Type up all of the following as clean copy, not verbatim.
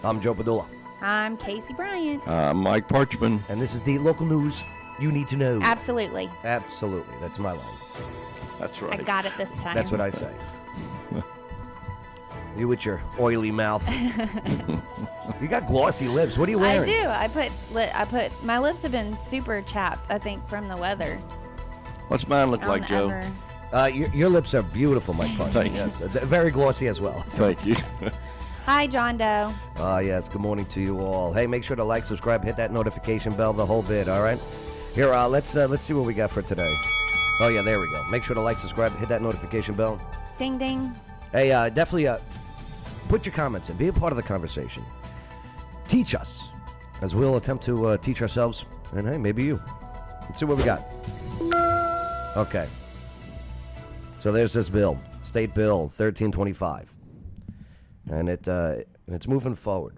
I'm Joe Padula. I'm Casey Bryant. Mike Parchman. And this is the local news you need to know. Absolutely. Absolutely. That's my line. That's right. I got it this time. That's what I say. You with your oily mouth. You got glossy lips. What are you wearing? I do. I put my lips have been super chapped, I think, from the weather. What's mine look like, Joe? Your lips are beautiful, Mike Parchman. Thank you. Yes, very glossy as well. Thank you. Hi, John Doe. Yes, good morning to you all. Hey, make sure to like, subscribe, hit that notification bell, the whole bit, all right? Here, let's see what we got for today. Oh, yeah, there we go. Make sure to like, subscribe, hit that notification bell. Ding, ding. Hey, definitely put your comments in. Be a part of the conversation. Teach us, as we'll attempt to teach ourselves, and hey, maybe you. Let's see what we got. Okay. So there's this bill, State Bill 1325. And it's moving forward.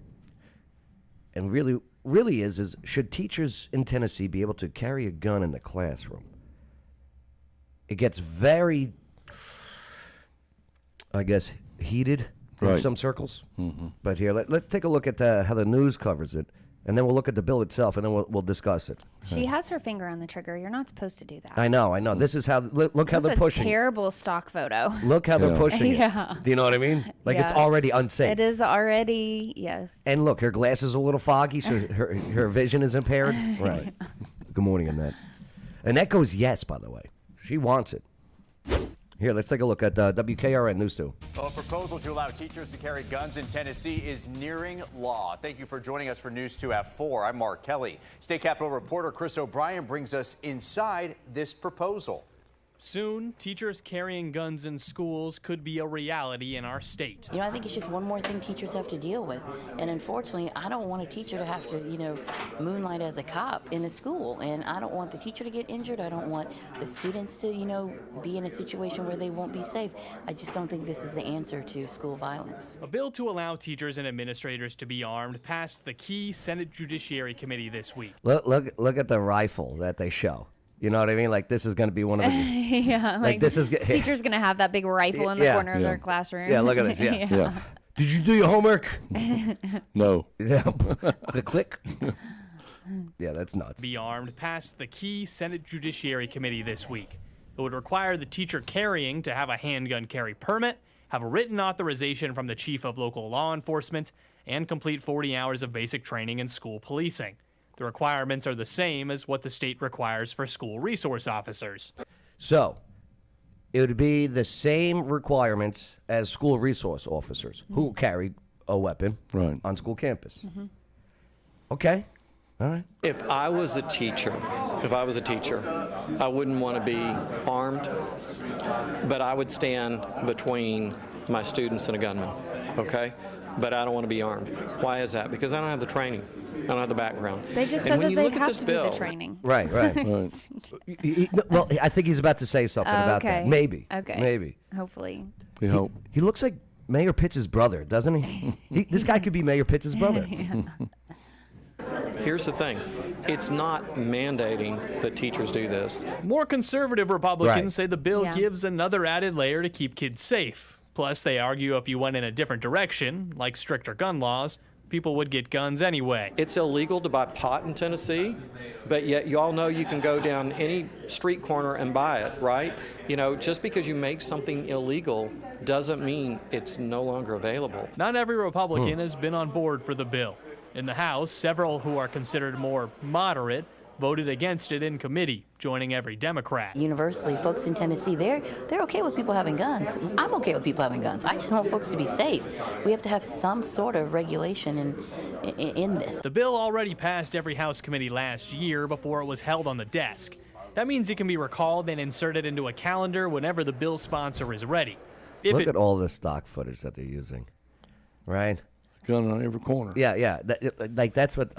And really is should teachers in Tennessee be able to carry a gun in the classroom? It gets very, I guess, heated in some circles. Mm-hmm. But here, let's take a look at how the news covers it, and then we'll look at the bill itself, and then we'll discuss it. She has her finger on the trigger. You're not supposed to do that. I know. This is how. Look how they're pushing. That's a terrible stock photo. Look how they're pushing it. Do you know what I mean? Like it's already unsafe. It is already, yes. And look, her glasses are a little foggy, so her vision is impaired. Right. Good morning, Annette. Annette goes yes, by the way. She wants it. Here, let's take a look at WKRN News 2. Well, a proposal to allow teachers to carry guns in Tennessee is nearing law. Thank you for joining us for News 2 at 4. I'm Mark Kelly. State Capitol reporter Chris O'Brien brings us inside this proposal. Soon, teachers carrying guns in schools could be a reality in our state. I think it's just one more thing teachers have to deal with. And unfortunately, I don't want a teacher to have to, moonlight as a cop in a school. And I don't want the teacher to get injured. I don't want the students to, be in a situation where they won't be safe. I just don't think this is the answer to school violence. A bill to allow teachers and administrators to be armed passed the key Senate Judiciary Committee this week. Look at the rifle that they show. You know what I mean? Like this is going to be one of the. Yeah, like this is. Teacher's going to have that big rifle in the corner of their classroom. Yeah, look at this. Yeah. Did you do your homework? No. Yeah. Click. Yeah, that's nuts. Be armed passed the key Senate Judiciary Committee this week. It would require the teacher carrying to have a handgun carry permit, have a written authorization from the chief of local law enforcement, and complete 40 hours of basic training in school policing. The requirements are the same as what the state requires for school resource officers. So, it would be the same requirements as school resource officers who carry a weapon on school campus. Mm-hmm. Okay. All right. If I was a teacher, I wouldn't want to be armed, but I would stand between my students and a gunman, okay? But I don't want to be armed. Why is that? Because I don't have the training. I don't have the background. They just said that they have to do the training. Right. Well, I think he's about to say something about that. Maybe. Okay. Maybe. Hopefully. We hope. He looks like Mayor Pitts' brother, doesn't he? This guy could be Mayor Pitts' brother. Here's the thing. It's not mandating that teachers do this. More conservative Republicans say the bill gives another added layer to keep kids safe. Plus, they argue if you went in a different direction, like stricter gun laws, people would get guns anyway. It's illegal to buy pot in Tennessee, but yet you all know you can go down any street corner and buy it, right? Just because you make something illegal doesn't mean it's no longer available. Not every Republican has been on board for the bill. In the House, several who are considered more moderate voted against it in committee, joining every Democrat. Universally, folks in Tennessee, they're okay with people having guns. I'm okay with people having guns. I just want folks to be safe. We have to have some sort of regulation in this. The bill already passed every House committee last year before it was held on the desk. That means it can be recalled and inserted into a calendar whenever the bill sponsor is ready. Look at all the stock footage that they're using, right? Gun on every corner. Yeah. That's what.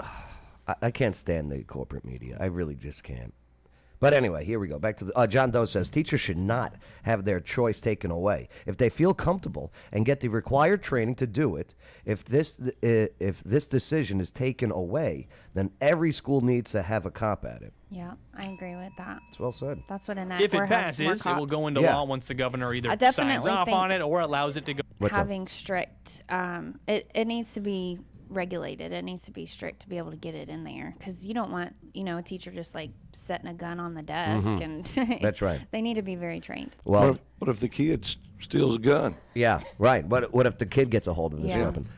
I can't stand the corporate media. I really just can't. But anyway, here we go. Back to the John Doe says teachers should not have their choice taken away if they feel comfortable and get the required training to do it. If this decision is taken away, then every school needs to have a cop at it. Yeah, I agree with that. It's well said. That's what an If it passes, it will go into law once the governor either signs off on it or allows it to go. Having strict, it needs to be regulated. It needs to be strict to be able to get it in there, because you don't want, a teacher just like setting a gun on the desk. And That's right. They need to be very trained. Well, What if the kid steals a gun? yeah, right. What if the kid gets a hold of this Yeah. weapon?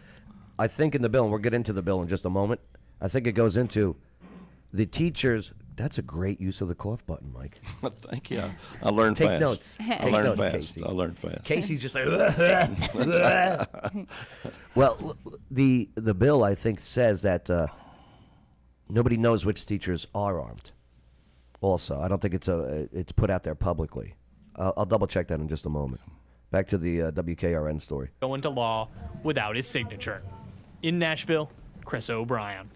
I think in the bill, and we'll get into the bill in just a moment, I think it goes into the teachers. That's a great use of the cough button, Mike. Thank you. I learned Take fast. notes. I Take learned notes, fast. Casey. I learned fast. Casey's just like, well, the bill, I think, says that nobody knows which teachers are armed. Also, I don't think it's put out there publicly. I'll double check that in just a moment. Back to the WKRN story. Go into law without his signature. In Nashville, Chris O'Brien.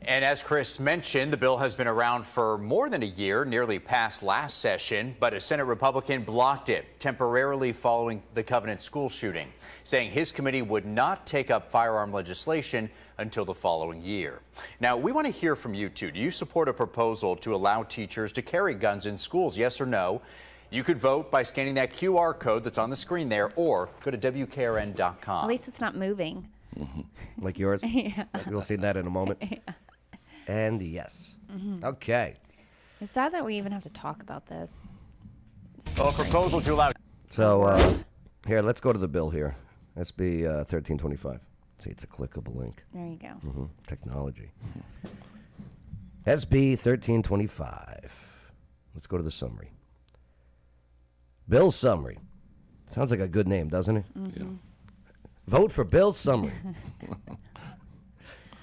And as Chris mentioned, the bill has been around for more than a year, nearly passed last session, but a Senate Republican blocked it temporarily following the Covenant school shooting, saying his committee would not take up firearm legislation until the following year. Now, we want to hear from you, too. Do you support a proposal to allow teachers to carry guns in schools? Yes or no? You could vote by scanning that QR code that's on the screen there, or go to WKRN.com. At least it's not moving. Like yours? Yeah. We'll see that in a moment. Yeah. And yes. Okay. It's sad that we even have to talk about this. A proposal to allow. So here, let's go to the bill here. SB 1325. See, it's a clickable link. There you go. Technology. SB 1325. Let's go to the summary. Bill summary. Sounds like a good name, doesn't it? Yeah. Vote for Bill summary.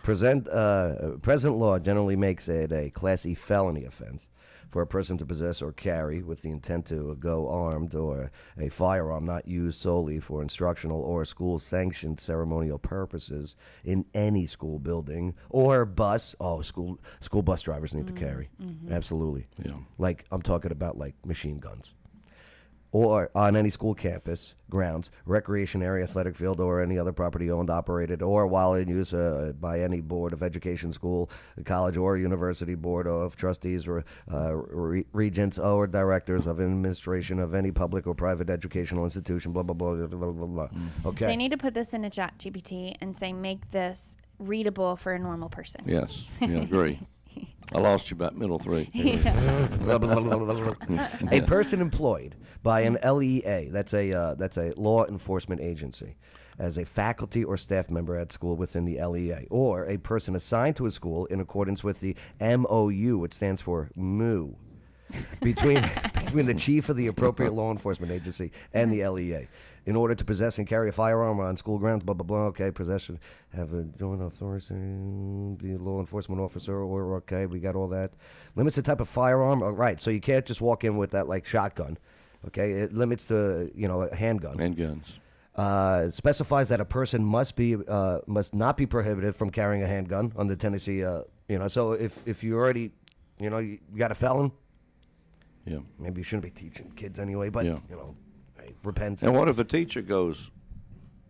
Present law generally makes it a Class E felony offense for a person to possess or carry with the intent to go armed or a firearm not used solely for instructional or school-sanctioned ceremonial purposes in any school building or bus. Oh, school bus drivers need to carry. Absolutely. Yeah. Like, I'm talking about, like, machine guns. Or on any school campus, grounds, recreation area, athletic field, or any other property owned, operated, or while in use by any board of education, school, college, or university board of trustees, or regents, or directors of administration of any public or private educational institution, blah, blah, blah, blah, blah, blah, blah. Okay. They need to put this into ChatGPT and say, make this readable for a normal person. Yes. Yeah, agree. I lost you about middle three. A person employed by an LEA, that's a law enforcement agency, as a faculty or staff member at school within the LEA, or a person assigned to a school in accordance with the MOU, which stands for MOO, between the chief of the appropriate law enforcement agency and the LEA, in order to possess and carry a firearm on school grounds, blah, blah, blah, okay, possession, have a joint authority, be a law enforcement officer, or, okay, we got all that. Limits the type of firearm, right, so you can't just walk in with that, like, shotgun, okay, it limits to, a handgun. Handguns. Specifies that a person must not be prohibited from carrying a handgun under Tennessee, so if you already, you got a felon, yeah, maybe you shouldn't be teaching kids anyway, but, Yeah. Hey, repent. And what if a teacher goes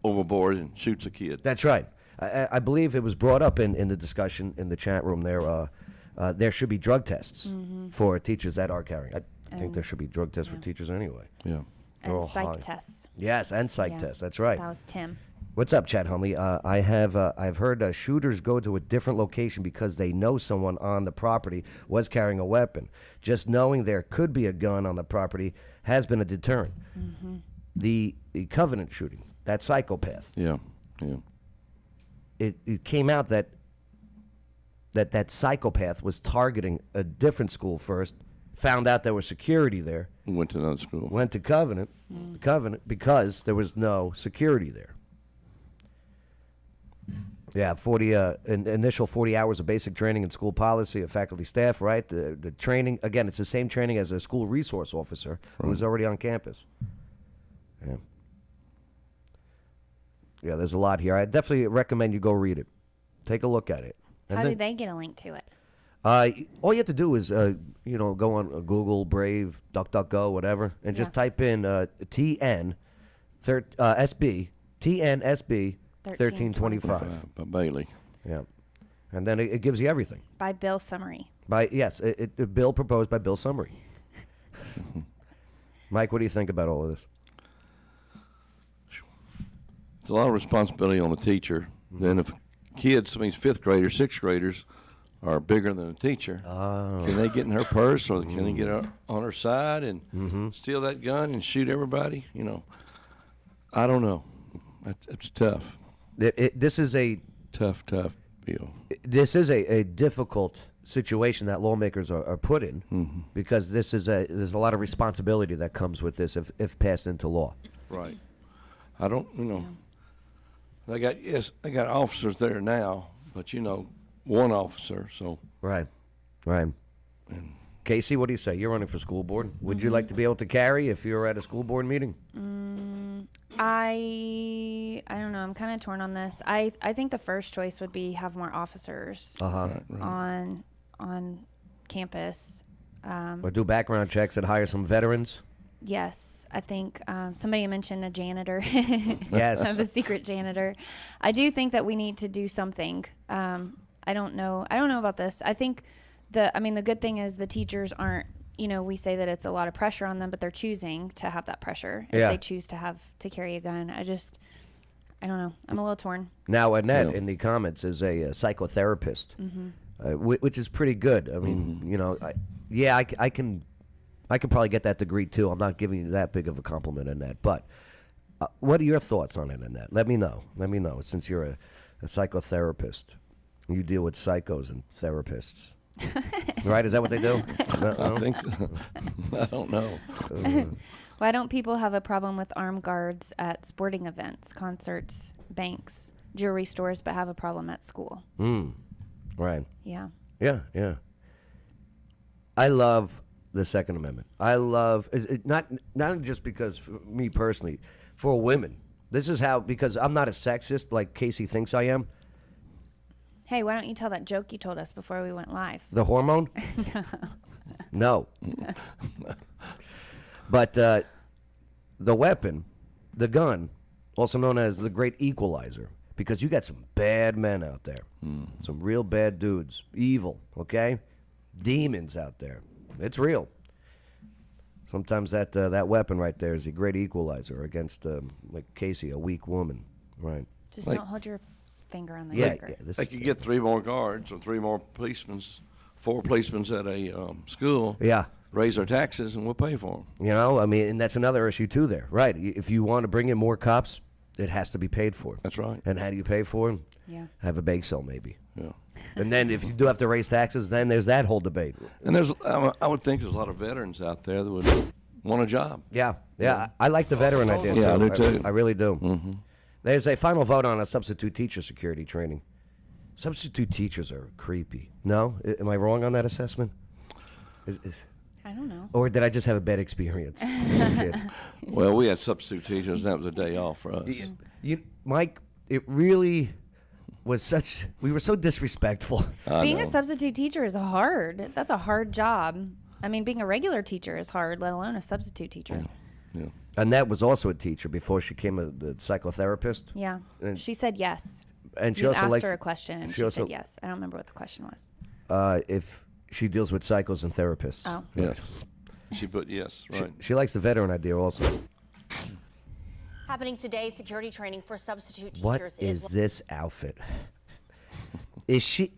overboard and shoots a kid? That's right. I believe it was brought up in the discussion in the chat room there. There should be drug tests for teachers that are carrying. I think there should be drug tests for teachers anyway. Yeah. They're all And psych high. tests. Yes, and psych Yeah. tests. That's right. That was Tim. What's up, Chad Hunley? I've heard shooters go to a different location because they know someone on the property was carrying a weapon. Just knowing there could be a gun on the property has been a deterrent. The Covenant shooting, that psychopath, Yeah. Yeah. it came out that psychopath was targeting a different school first, found out there was security there, Went to another school. went to Covenant because there was no security there. Yeah, 40 initial 40 hours of basic training in school policy of faculty staff, right? The training, again, it's the same training as a school resource officer who's already on campus. Yeah. Yeah, there's a lot here. I definitely recommend you go read it. Take a look at it. And How then, do they get a link to it? all you have to do is, go on Google, Brave, DuckDuckGo, whatever, and just type in TNSB 1325. By Bailey. Yeah, and then it gives you everything. By Bill Summary. A bill proposed by Bill Summary. Mike, what do you think about all of this? It's a lot of responsibility on the teacher. Then if a kids, I mean, 5th graders, 6th graders are bigger than a teacher. Can they get in her purse, or can they get her on her side and steal that gun and shoot everybody? You know, I don't know. It's tough. This is a Tough deal. This is a difficult situation that lawmakers are put in because there's a lot of responsibility that comes with this if passed into law. Right. I don't, you know, they got officers there now, but, you know, one officer, so. Right. Casey, what do you say? You're running for school board. Would you like to be able to carry if you were at a school board meeting? I don't know. I'm kind of torn on this. I think the first choice would be have more officers on campus. Or do background checks and hire some veterans? Yes, I think somebody mentioned a janitor. Yes. Have a secret janitor. I do think that we need to do something. I don't know about this. I think the good thing is the teachers aren't, you know, we say that it's a lot of pressure on them, but they're choosing to have that pressure if they choose to carry a gun. I don't know. I'm a little torn. Now, Annette in the comments is a psychotherapist, which is pretty good. I mean, you know, I can probably get that degree too. I'm not giving you that big of a compliment, Annette. But what are your thoughts on it, Annette? Let me know. Since you're a psychotherapist, you deal with psychos and therapists. Right? Is that what they do? No? I think so. I don't know. Why don't people have a problem with armed guards at sporting events, concerts, banks, jewelry stores, but have a problem at school? Right. Yeah. Yeah. I love the Second Amendment. I love not just because for me personally, for women. This is how, because I'm not a sexist like Casey thinks I am. Hey, why don't you tell that joke you told us before we went live? The hormone? No. But the weapon, the gun, also known as the great equalizer, because you got some bad men out there, some real bad dudes, evil, okay? Demons out there. It's real. Sometimes that weapon right there is a great equalizer against, like Casey, a weak woman, right? Just don't hold your finger on the Yeah, trigger. this They is could get 3 more guards or 3 more policemen, 4 policemen at a school. Yeah. Raise our taxes and we'll pay for them. You know, I mean, and that's another issue too there, right? If you want to bring in more cops, it has to be paid for. That's right. And how do you pay for them? Yeah. Have a bake sale maybe. Yeah. And then if you do have to raise taxes, then there's that whole debate. And I would think there's a lot of veterans out there that would want a job. Yeah. I like the veteran idea. Yeah, I do too. I really do. There's a final vote on a substitute teacher security training. Substitute teachers are creepy. No? Am I wrong on that assessment? I don't know. Or did I just have a bad experience as a kid? Well, we had substitute teachers, and that was a day off for us. Mike, it really was we were so disrespectful. Being a substitute teacher is hard. That's a hard job. I mean, being a regular teacher is hard, let alone a substitute teacher. Yeah. Annette was also a teacher before she became a psychotherapist. Yeah. And she said yes. And she You also asked likes her a question, and she said yes. I don't remember what the question was. if she deals with psychos and therapists. Oh. Yes. She put yes, right. She likes the veteran idea also. Happening today, security training for substitute teachers What is this outfit? Is she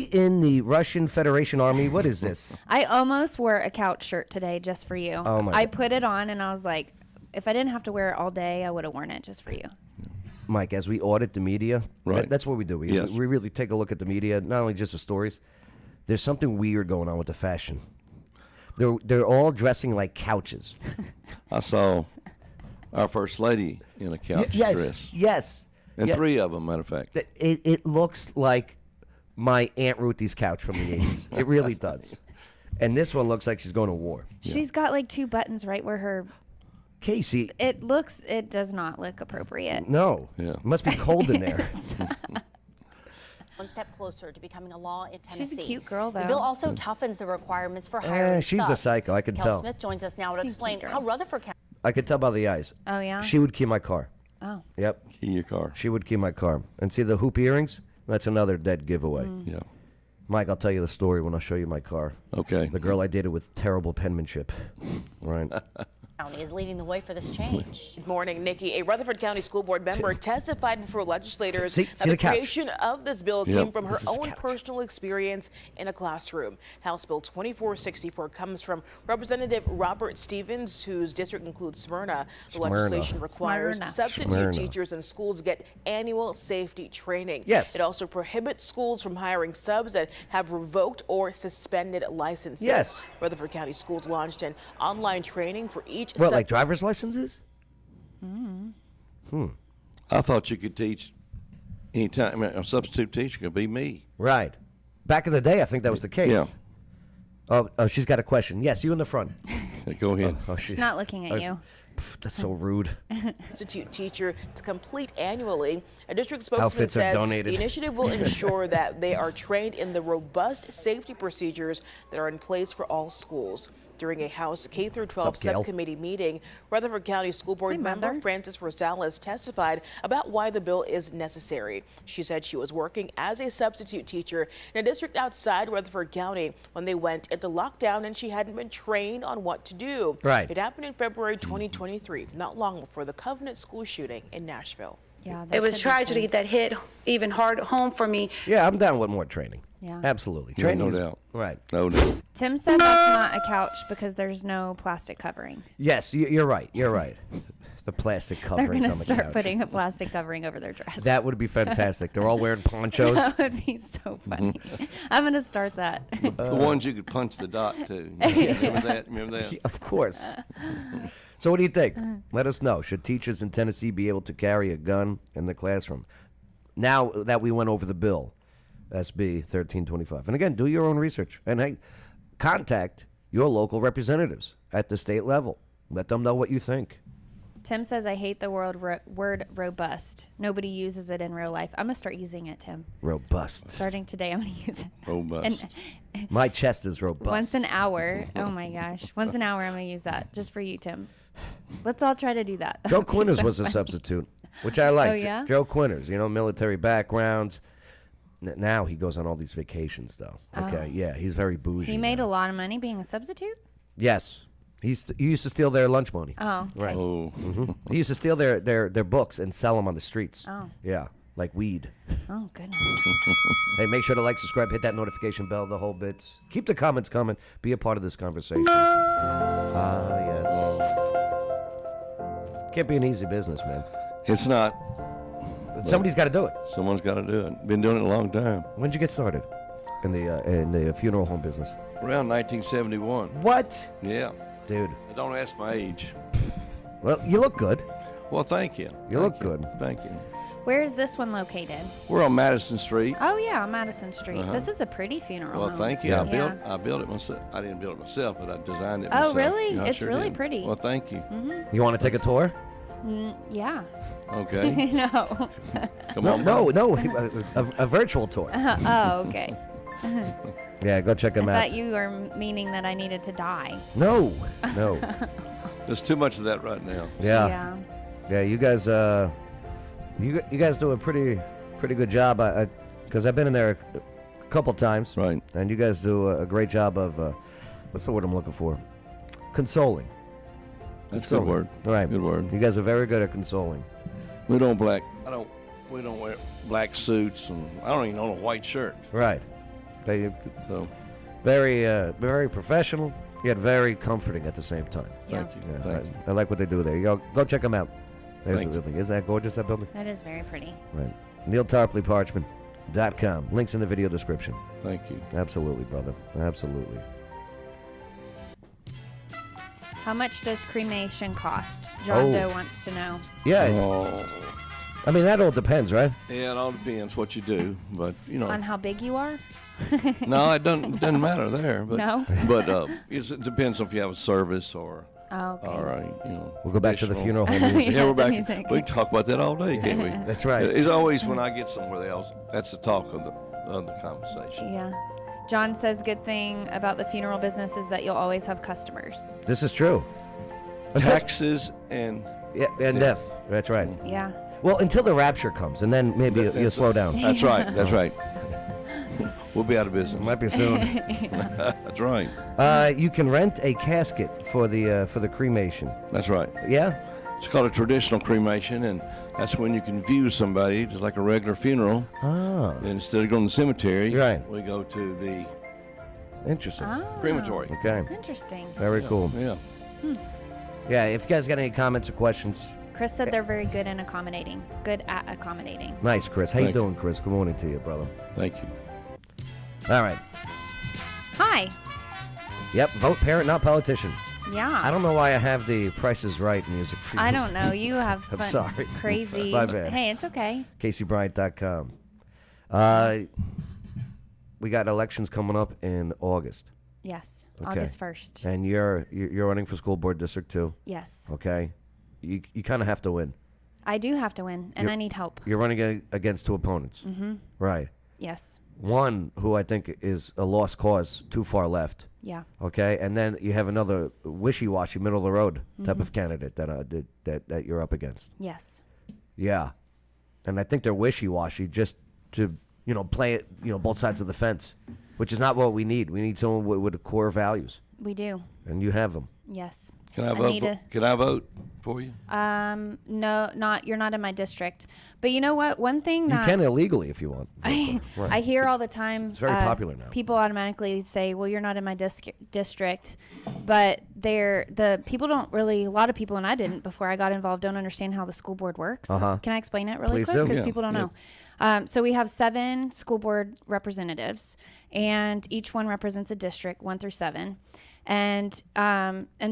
in the Russian Federation Army? What is this? I almost wore a couch shirt today just for you. Oh, my I God. put it on, and I was like, if I didn't have to wear it all day, I would have worn it just for you. Mike, as we audit the media, Right. that's what we do. Yes. We really take a look at the media, not only just the stories. There's something weird going on with the fashion. They're all dressing like couches. I saw our first lady in a couch dress. Yes. And Yeah. 3 of them, matter of fact. It looks like my Aunt Ruthie's couch from the 80s. It really does. And this one looks like she's going to war. She's got like 2 buttons right where her. Casey, It does not look appropriate. no. Yeah. It must be cold in there. one step closer to becoming a law in Tennessee. She's a cute girl, The though. bill also toughens the requirements for hiring she's a subs. psycho, I can Kel tell. Smith joins us now to She's a explain cute how girl. Rutherford County. I could tell by the eyes. Oh, yeah? She would key my car. Oh. Yep. Key your car. She would key my car. And see the hoop earrings? That's another dead giveaway. Yeah. Mike, I'll tell you the story when I show you my car. Okay. The girl I dated with terrible penmanship. Right. County is leading the way for this change. Good morning, Nikki. A Rutherford County School Board member testified before legislators See that the the couch. creation of this bill Yep. came from her This is the own couch. personal experience in a classroom. House Bill 2464 comes from Representative Robert Stevens, whose district includes Smyrna. The Smyrna. legislation requires Smyrna. substitute Smyrna. teachers in schools get annual safety training. Yes. It also prohibits schools from hiring subs that have revoked or suspended licenses. Yes. Rutherford County Schools launched an online training for each What, like driver's licenses? I thought you could teach anytime. I mean, a substitute teacher could be me. Right. Back in the day, I think that was the case. Yeah. Oh, she's got a question. Yes, you in the front. Go ahead. Oh, She's not looking at you. That's so rude. Substitute teacher to complete annually. A district spokesman Outfits are says donated. the initiative will ensure that they are trained in the robust safety procedures that are in place for all schools. During a House K through 12 What's up, Gail? subcommittee meeting, Rutherford County School Board Hi, member Mother. Frances Rosales testified about why the bill is necessary. She said she was working as a substitute teacher in a district outside Rutherford County when they went into lockdown, and she hadn't been trained on what to do. Right. It happened in February 2023, not long before the Covenant school shooting in Nashville. Yeah, It was tragedy that hit even hard home for me. Yeah, I'm down with more training. Yeah. Absolutely. Yeah, Training no is- doubt. Right. No doubt. Tim said that's not a couch because there's no plastic covering. Yes, you're right. You're right. The plastic They're coverings going to on the start couch. putting a plastic covering over their dress. That would be fantastic. They're all wearing ponchos. That would be so funny. I'm going to start that. The ones you could punch the dot to. Remember that? Remember that? Of course. So what do you think? Let us know. Should teachers in Tennessee be able to carry a gun in the classroom? Now that we went over the bill, SB 1325. And again, do your own research. And hey, contact your local representatives at the state level. Let them know what you think. Tim says, I hate the word robust. Nobody uses it in real life. I'm going to start using it, Tim. Robust. Starting today, I'm going to use it. Robust. And My chest is robust. once an hour. Oh, my gosh. Once an hour, I'm going to use that just for you, Tim. Let's all try to do that. Joe That'd be Quinters so was a funny. substitute, which I like. Oh, yeah? Joe Quinters, military background. Now he goes on all these vacations, though. Okay, yeah, he's very bougie. He made now. a lot of money being a substitute? Yes. He used to steal their lunch money. Oh, okay. Right. Oh. He used to steal their books and sell them on the streets. Oh. Yeah, like weed. Oh, goodness. Hey, make sure to like, subscribe, hit that notification bell, the whole bits. Keep the comments coming. Be a part of this conversation. Yes. Can't be an easy business, man. It's not. But somebody's got to do it. Someone's got to do it. Been doing it a long time. When'd you get started in the funeral home business? Around 1971. What? Yeah. Dude. Don't ask my age. Well, you look good. Well, thank you. You look good. Thank you. Where is this one located? We're on Madison Street. Oh, yeah, on Madison Street. Uh-huh. This is a pretty funeral Well, home. thank you. Yeah. I built it myself. I didn't build it myself, but I designed it Oh, myself. really? Yeah, I It's sure really did. pretty. Well, thank you. You want to take a tour? Yeah. Okay. No. Come No, on. no, a virtual tour. Oh, okay. Yeah, go check I them out. thought you were meaning that I needed to die. No. There's too much of that right now. Yeah. Yeah, you guys you guys do a pretty good job. Because I've been in there a couple times. Right. And you guys do a great job of what's the word I'm looking for? Consoling. That's a good word. Right. Good word. You guys are very good at consoling. We don't wear black suits, and I don't even own a white shirt. Right. They So very professional, yet very comforting at the same time. thank you. Yeah, Thank you. I like what they do there. You go check them out. There's Thank the you. building. Isn't that gorgeous, that building? That is very pretty. Right. NeilTarpleyParchman.com. Links in the video description. Thank you. Absolutely, brother. Absolutely. How much does cremation cost? John Oh. Doe wants to know. Yeah. Oh, I mean, that all depends, right? yeah, it all depends what you do, but On how big you are? no, it doesn't matter there. But, No? But it depends if you have a service or Oh, okay. all right, We'll go back to the additional- funeral home music. Yeah, we're back. Music. We can talk about that all day, can't we? That's right. It's always when I get somewhere else. That's the talk of the conversation. Yeah. John says good thing about the funeral business is that you'll always have customers. This is true. Taxes and Yeah, and death. That's right. Yeah. Well, until the rapture comes, and then maybe you'll slow down. that's right. That's right. We'll be out of business. Might be soon. That's right. You can rent a casket for the cremation. That's right. Yeah? It's called a traditional cremation, and that's when you can view somebody just like a regular funeral. Oh. Then instead of going to the cemetery, Right. we go to the Interesting. crematory. Okay. Interesting. Very cool. Yeah. Yeah, if you guys got any comments or questions, Chris said they're very good in accommodating. Good at accommodating. nice, Chris. How you Thank you. doing, Chris? Good morning to you, brother. Thank you. All right. Hi. Yep, vote parent, not politician. Yeah. I don't know why I have the Price is Right music for you. I don't know. You have I'm fun, sorry. crazy. My bad. Hey, it's okay. CaseyBryant.com. We got elections coming up in August. Yes. Okay. August 1st. And you're running for school board district 2. Yes. Okay. You kind of have to win. I do have to win, and I need help. You're running against 2 opponents. Mm-hmm. Right. Yes. One who I think is a lost cause, too far left. Yeah. Okay, and then you have another wishy-washy, middle of the road type Mm-hmm. of candidate that you're up against. Yes. Yeah, and I think they're wishy-washy just to play it both sides of the fence, which is not what we need. We need someone with core values, We do. and you have them. Yes. Can I vote? need a- Can I vote for you? No, you're not in my district. But you know what? One thing You that can illegally if you want. I hear all the time. It's very popular now. People automatically say, "Well, you're not in my district," but the people don't really. A lot of people, and I didn't before I got involved, don't understand how the school board works. Uh-huh. Can I explain it really Please quick? do. Because Yeah, people don't yeah. know. So we have 7 school board representatives, and each one represents a district, 1 through 7. And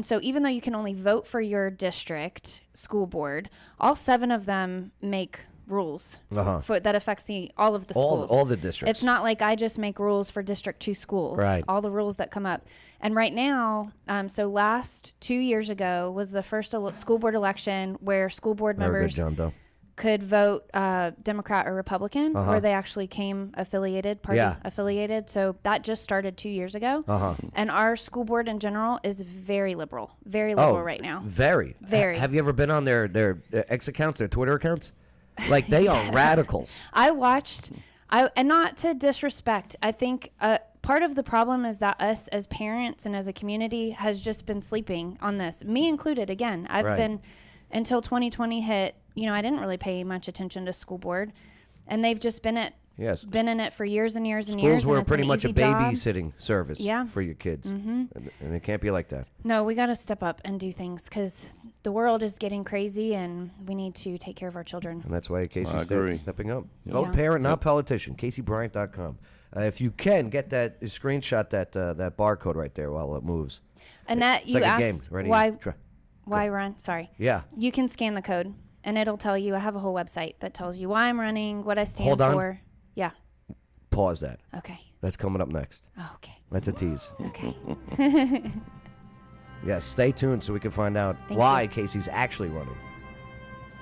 so even though you can only vote for your district school board, all 7 of them make rules that affects all of the schools. All the districts. It's not like I just make rules for District 2 schools. Right. All the rules that come up. And right now, so last 2 years ago was the first school board election where school board Very good, members John Doe. could vote Democrat or Republican, where they actually came party affiliated. So that just started 2 years ago. And our school board in general is very liberal right now. Very. Very. Have you ever been on their X accounts, their Twitter accounts? Like, they are radicals. I watched, and not to disrespect, I think part of the problem is that us as parents and as a community has just been sleeping on this, me included. Again, I've Right. been, until 2020 hit, I didn't really pay much attention to school board, and they've just been in it for years and years and years. Schools were and it's pretty an much a easy job. babysitting service Yeah. for your kids. And it can't be like that. No, we got to step up and do things because the world is getting crazy, and we need to take care of our children. And that's why Casey's agree. stepping up. Vote Yeah. parent, not politician. CaseyBryant.com. If you can, get screenshot that barcode right there while it moves. Annette, It's you like a game. asked Ready? why run. Sorry. Yeah. You can scan the code, and it'll tell you. I have a whole website that tells you why I'm running, what I stand Hold on. for. Yeah. Pause that. Okay. That's coming up next. Oh, okay. That's a tease. Okay. Yes, stay tuned so we can find out Thank why you. Casey's actually running.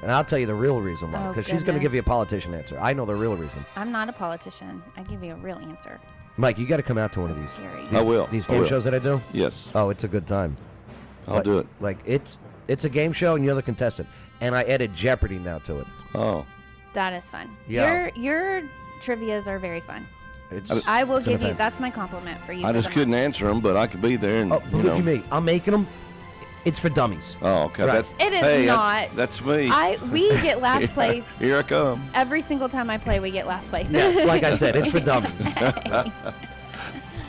And I'll tell you the real reason why, Oh, because she's going to give you a goodness. politician answer. I know the real reason. I'm not a politician. I give you a real answer. Mike, you got to come out to one of That's these. scary. I will. These I game will. shows that I do? Yes. Oh, it's a good time. I'll do it. Like, it's a game show and you're the contestant. And I added Jeopardy now to it. Oh. That is fun. Yeah. Your trivias are very fun. It's I will it's an give you. event. That's my compliment for you. I for just the couldn't month. answer them, but I could be there and, Oh, believe you me, I'm making them. It's for dummies. Oh, okay. Right. That's, It is hey, not. That's me. We get last place Here I come. every single time I play. We get last place. Yes, like I said, it's for dummies.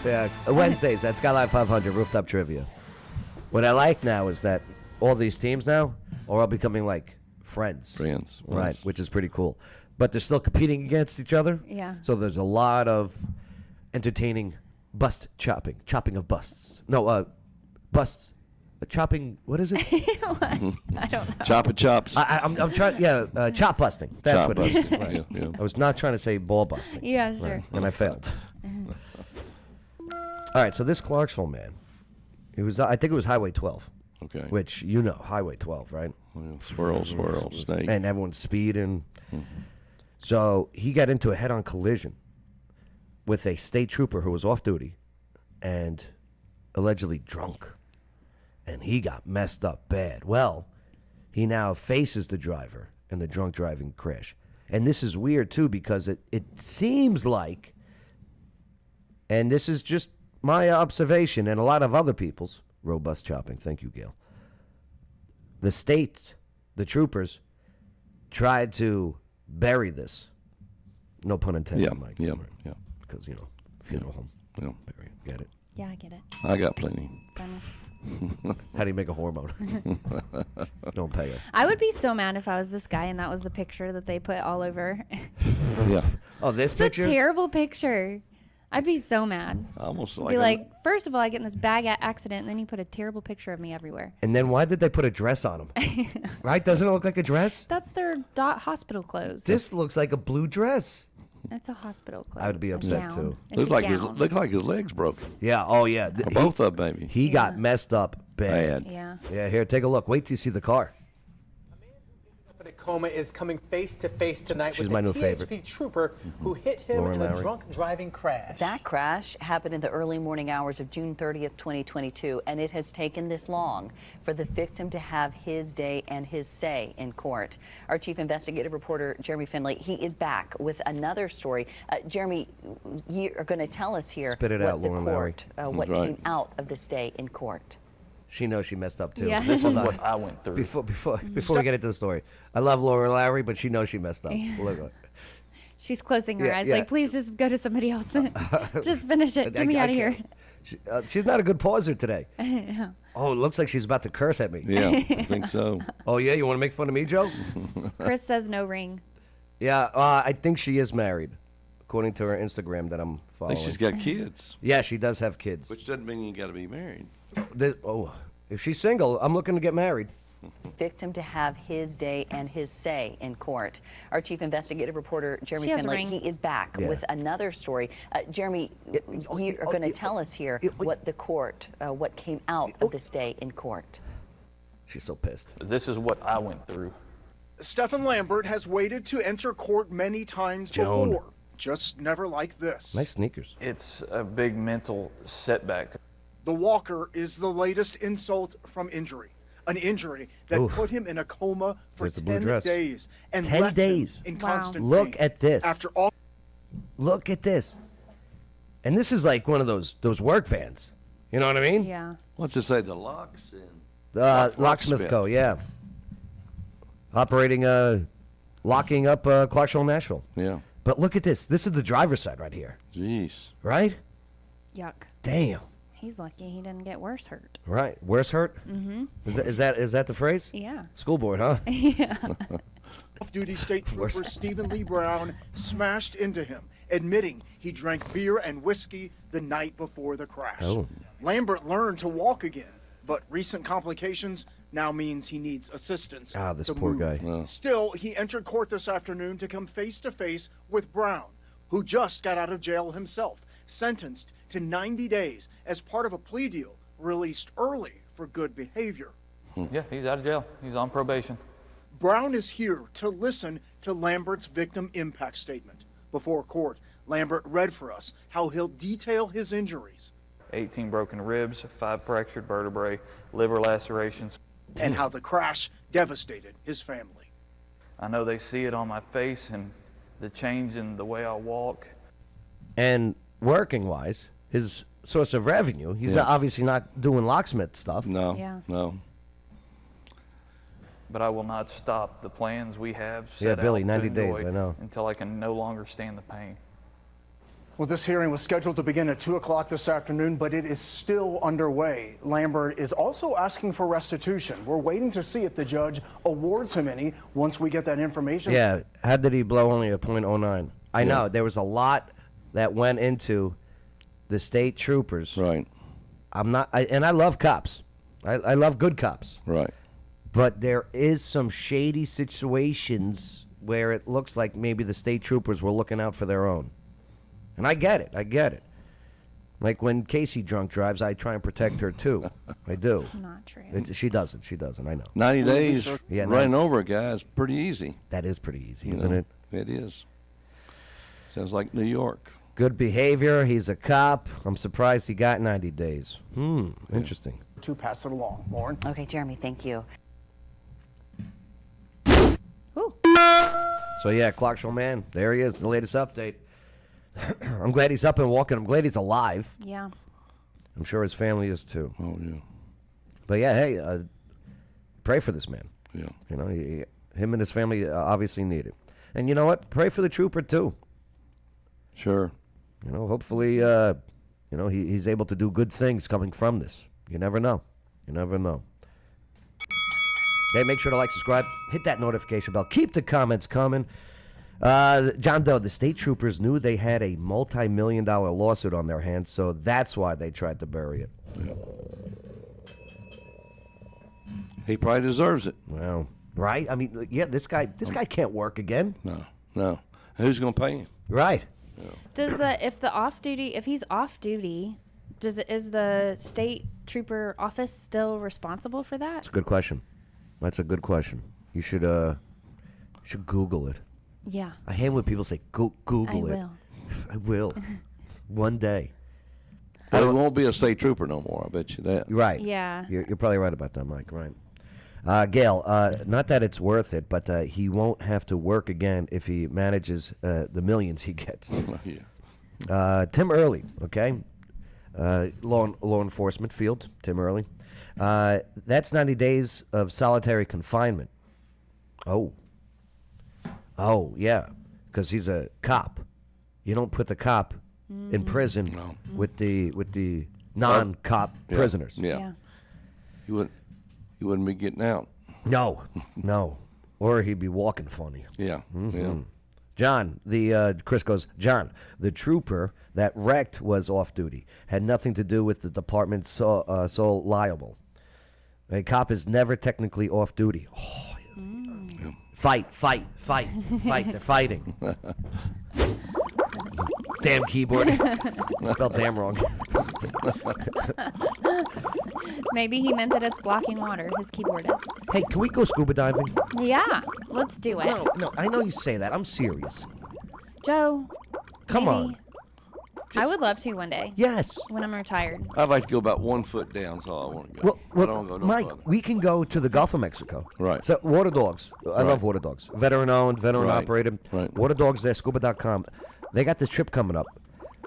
Yeah, Wednesdays, that's Skyline 500 Rooftop Trivia. What I like now is that all these teams now are all becoming like friends. Friends. Right, Yes. which is pretty cool. But they're still competing against each other. Yeah. So there's a lot of entertaining chopping of busts. No, busts. Chopping, what is it? I don't know. Chop and chops. I'm trying, chop busting. That's Chop what it is. busting. Right. Yeah, yeah. I was not trying to say ball busting. Yeah, sure. Right, and I failed. All right, so this Clarksville man, I think it was Highway 12, Okay. which Highway 12, right? Swirl, snake. And everyone's speeding. So he got into a head-on collision with a state trooper who was off duty and allegedly drunk. And he got messed up bad. Well, he now faces the driver in the drunk driving crash. And this is weird, too, because it seems like and this is just my observation and a lot of other people's. Robust chopping. Thank you, Gail. The state, the troopers, tried to bury this. No pun intended, Yeah, Mike. yeah, Right. yeah. Because, funeral home. Yeah. Bury. Get it? Yeah, I get it. I got plenty. How do you make a hormone? Don't pay it. I would be so mad if I was this guy and that was the picture that they put all over. Yeah. Oh, this It's a picture? terrible picture. I'd be so mad. Almost Be like, like, first of all, I get in this bag accident, and then you put a terrible picture of me everywhere. And then why did they put a dress on him? Right? Doesn't it look like a dress? That's their hospital clothes. This looks like a blue dress. It's a hospital clothes. I would be a upset, gown. too. It's looked a like his gown. legs broken. Yeah. Oh, yeah. Or both of them, maybe. He got messed up bad. Bad. Yeah. Yeah, here, take a look. Wait till you see the car. A coma is coming face to face tonight She's with my the new THP favorite. trooper who hit him Lauren in a Lowry. drunk driving crash. That crash happened in the early morning hours of June 30th, 2022, and it has taken this long for the victim to have his day and his say in court. Our chief investigative reporter, Jeremy Finley, he is back with another story. Jeremy, you are going to tell us here Spit it what out, the Lauren Lowry. court, what Right. came out of this day in court. She knows she messed up too. Yeah. This is Hold on. what I went through. Before we get into the story, I love Laura Lowry, but she knows she messed up. Look. She's closing her Yeah, eyes, yeah. like, please just go to somebody else. Just finish it. Get me I out of here. can't. She's not a good pauser today. Oh, it looks like she's about to curse at me. Yeah, I think so. Oh yeah, you want to make fun of me, Joe? Chris says no ring. Yeah, I think she is married, according to her Instagram that I'm I following. think she's got kids, Yeah, she does have kids. which doesn't mean you got to be married. If she's single, I'm looking to get married. Victim to have his day and his say in court. Our chief investigative reporter, Jeremy She has a Finley, ring. he is back Yeah. with another story. Jeremy, you are going to tell us here what the court, what came out of this day in court. She's so pissed. This is what I went through. Stephen Lambert has waited to enter court many times Joan. before, just never like this. Nice sneakers. It's a big mental setback. The walker is the latest insult from injury. An injury that Oof. put him in a coma for There's the blue 10 dress. days and 10 left days. him in Wow. constant Look pain. at this. After all, Look at this. And this is like one of those work vans. You know what I mean? Yeah. What's it say? The locks and Locksmith Locksmith. Co. Yeah. Operating, locking up Clarksville, Nashville. yeah. But look at this. This is the driver's side right here, Jeez. right? Yuck. Damn. He's lucky he didn't get worse hurt. Right. Where's hurt? Mm-hmm. Is that the phrase? Yeah. School board, huh? off-duty state trooper Stephen Lee Brown smashed into him, admitting he drank beer and whiskey the night before the crash. Oh. Lambert learned to walk again, but recent complications now means he needs assistance. Ah, this to poor move. guy. Wow. Still, he entered court this afternoon to come face to face with Brown, who just got out of jail himself, sentenced to 90 days as part of a plea deal released early for good behavior. Yeah, he's out of jail. He's on probation. Brown is here to listen to Lambert's victim impact statement. Before court, Lambert read for us how he'll detail his injuries 18 broken ribs, 5 fractured vertebrae, liver lacerations. and how the crash devastated his family. I know they see it on my face and the change in the way I walk. And working wise, his source of revenue, he's not obviously not doing locksmith stuff. No. Yeah. No. But I will not stop the plans we have set Yeah, Billy, out 90 to days, enjoy I know. until I can no longer stand the pain. Well, this hearing was scheduled to begin at 2 o'clock this afternoon, but it is still underway. Lambert is also asking for restitution. We're waiting to see if the judge awards him any once we get that information. Yeah. How did he blow only a .09? I know there was a lot that went into the state troopers. Right. And I love cops. I love good cops. Right. But there is some shady situations where it looks like maybe the state troopers were looking out for their own. And I get it. Like when Casey drunk drives, I try and protect her too. I do. Not true. She doesn't, I know. 90 days Yeah, running over a guy is pretty easy. That is pretty easy, You isn't know? it? It is. Sounds like New York. Good behavior. He's a cop. I'm surprised he got 90 days. Interesting. To pass it along. Lauren? Okay, Jeremy, thank you. Ooh. So yeah, Clarksville man, there he is, the latest update. I'm glad he's up and walking. I'm glad he's alive. Yeah. I'm sure his family is too. Oh, yeah. But yeah, hey, pray for this man. Yeah. You know, him and his family obviously need it. And you know what? Pray for the trooper too. Sure. You know, hopefully, he's able to do good things coming from this. You never know. You never know. Hey, make sure to like, subscribe, hit that notification bell. Keep the comments coming. John Doe, the state troopers knew they had a multi-million-dollar lawsuit on their hands, so that's why they tried to bury it. Yeah. He probably deserves it. Well, right? I mean, yeah, this guy can't work again. No. Who's going to pay him? Right. Yeah. If he's off duty, is the state trooper office still responsible for that? That's a good question. That's a good question. You should Google it. Yeah. I hate when people say Google I it. will. I will. One day. But he won't be a state trooper no more. I bet you that. Right. Yeah. You're probably right about that, Mike. Right. Gail, not that it's worth it, but he won't have to work again if he manages the millions he gets. Yeah. Tim Early, okay? Law enforcement field, Tim Early. That's 90 days of solitary confinement. Oh, yeah, because he's a cop. You don't put the cop in prison with the non-cop prisoners. Yeah. You wouldn't be getting out. No. Or he'd be walking funny. Yeah. Mm-hmm. Yeah. John, Chris goes, John, the trooper that wrecked was off duty. Had nothing to do with the department sole liable. A cop is never technically off duty. Oh, yeah. Fight. They're fighting. Damn keyboard. Spelled damn wrong. Maybe he meant that it's blocking water. His keyboard is. Hey, can we go scuba diving? Yeah, let's do it. No, I know you say that. I'm serious. Joe. Come maybe. on. I would love to one day. Yes. When I'm retired. I'd like to go about 1 foot down. That's all I want to go. I don't want to go no Mike, further. we can go to the Gulf of Mexico. Right. So, Water Dogs. I love Water Dogs. Veteran owned, veteran Right. operated. Right. Water Dogs there, scuba.com. They got this trip coming up.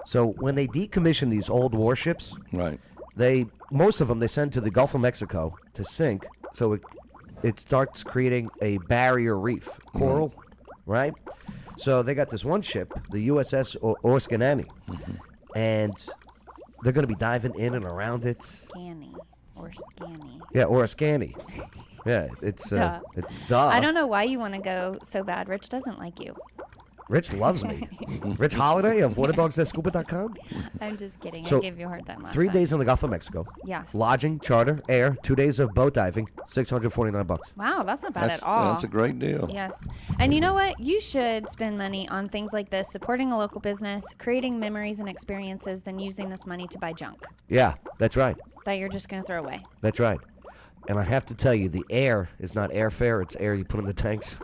So, when they decommission these old warships, right, most of them they send to the Gulf of Mexico to sink. So, it starts creating a barrier reef, coral, right? So, they got this one ship, the USS Orskanani. And they're going to be diving in and around it. Scanny or scanny. Yeah, or a scanny. Yeah, it's Duh. duh. I don't know why you want to go so bad. Rich doesn't like you. Rich loves me. Rich Holiday of waterdogs.scuba.com. I'm just kidding. So, I gave you a hard time last 3 time. days in the Gulf of Mexico. Yes. Lodging, charter, air, 2 days of boat diving, $649. Wow, that's not bad at all. That's a great deal. Yes. And you know what? You should spend money on things like this, supporting a local business, creating memories and experiences, than using this money to buy junk Yeah, that's right. that you're just going to throw away. That's right. And I have to tell you, the air is not airfare, it's air you put in the tanks.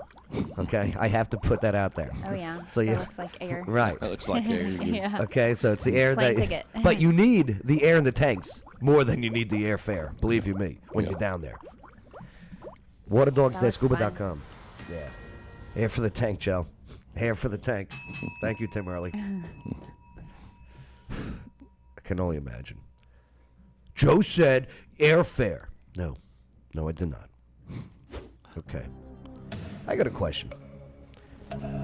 Okay? I have to put that out there. Oh, yeah. So That looks like air. Right. That looks like air. Yeah. Okay, so it's the air Plane that. ticket. But you need the air in the tanks more than you need the airfare. Believe you me, when you're down there. Waterdogs.scuba.com. Yeah. Air for the tank, Joe. Air for the tank. Thank you, Tim Early. I can only imagine. Joe said airfare. No, I did not. Okay. I got a question.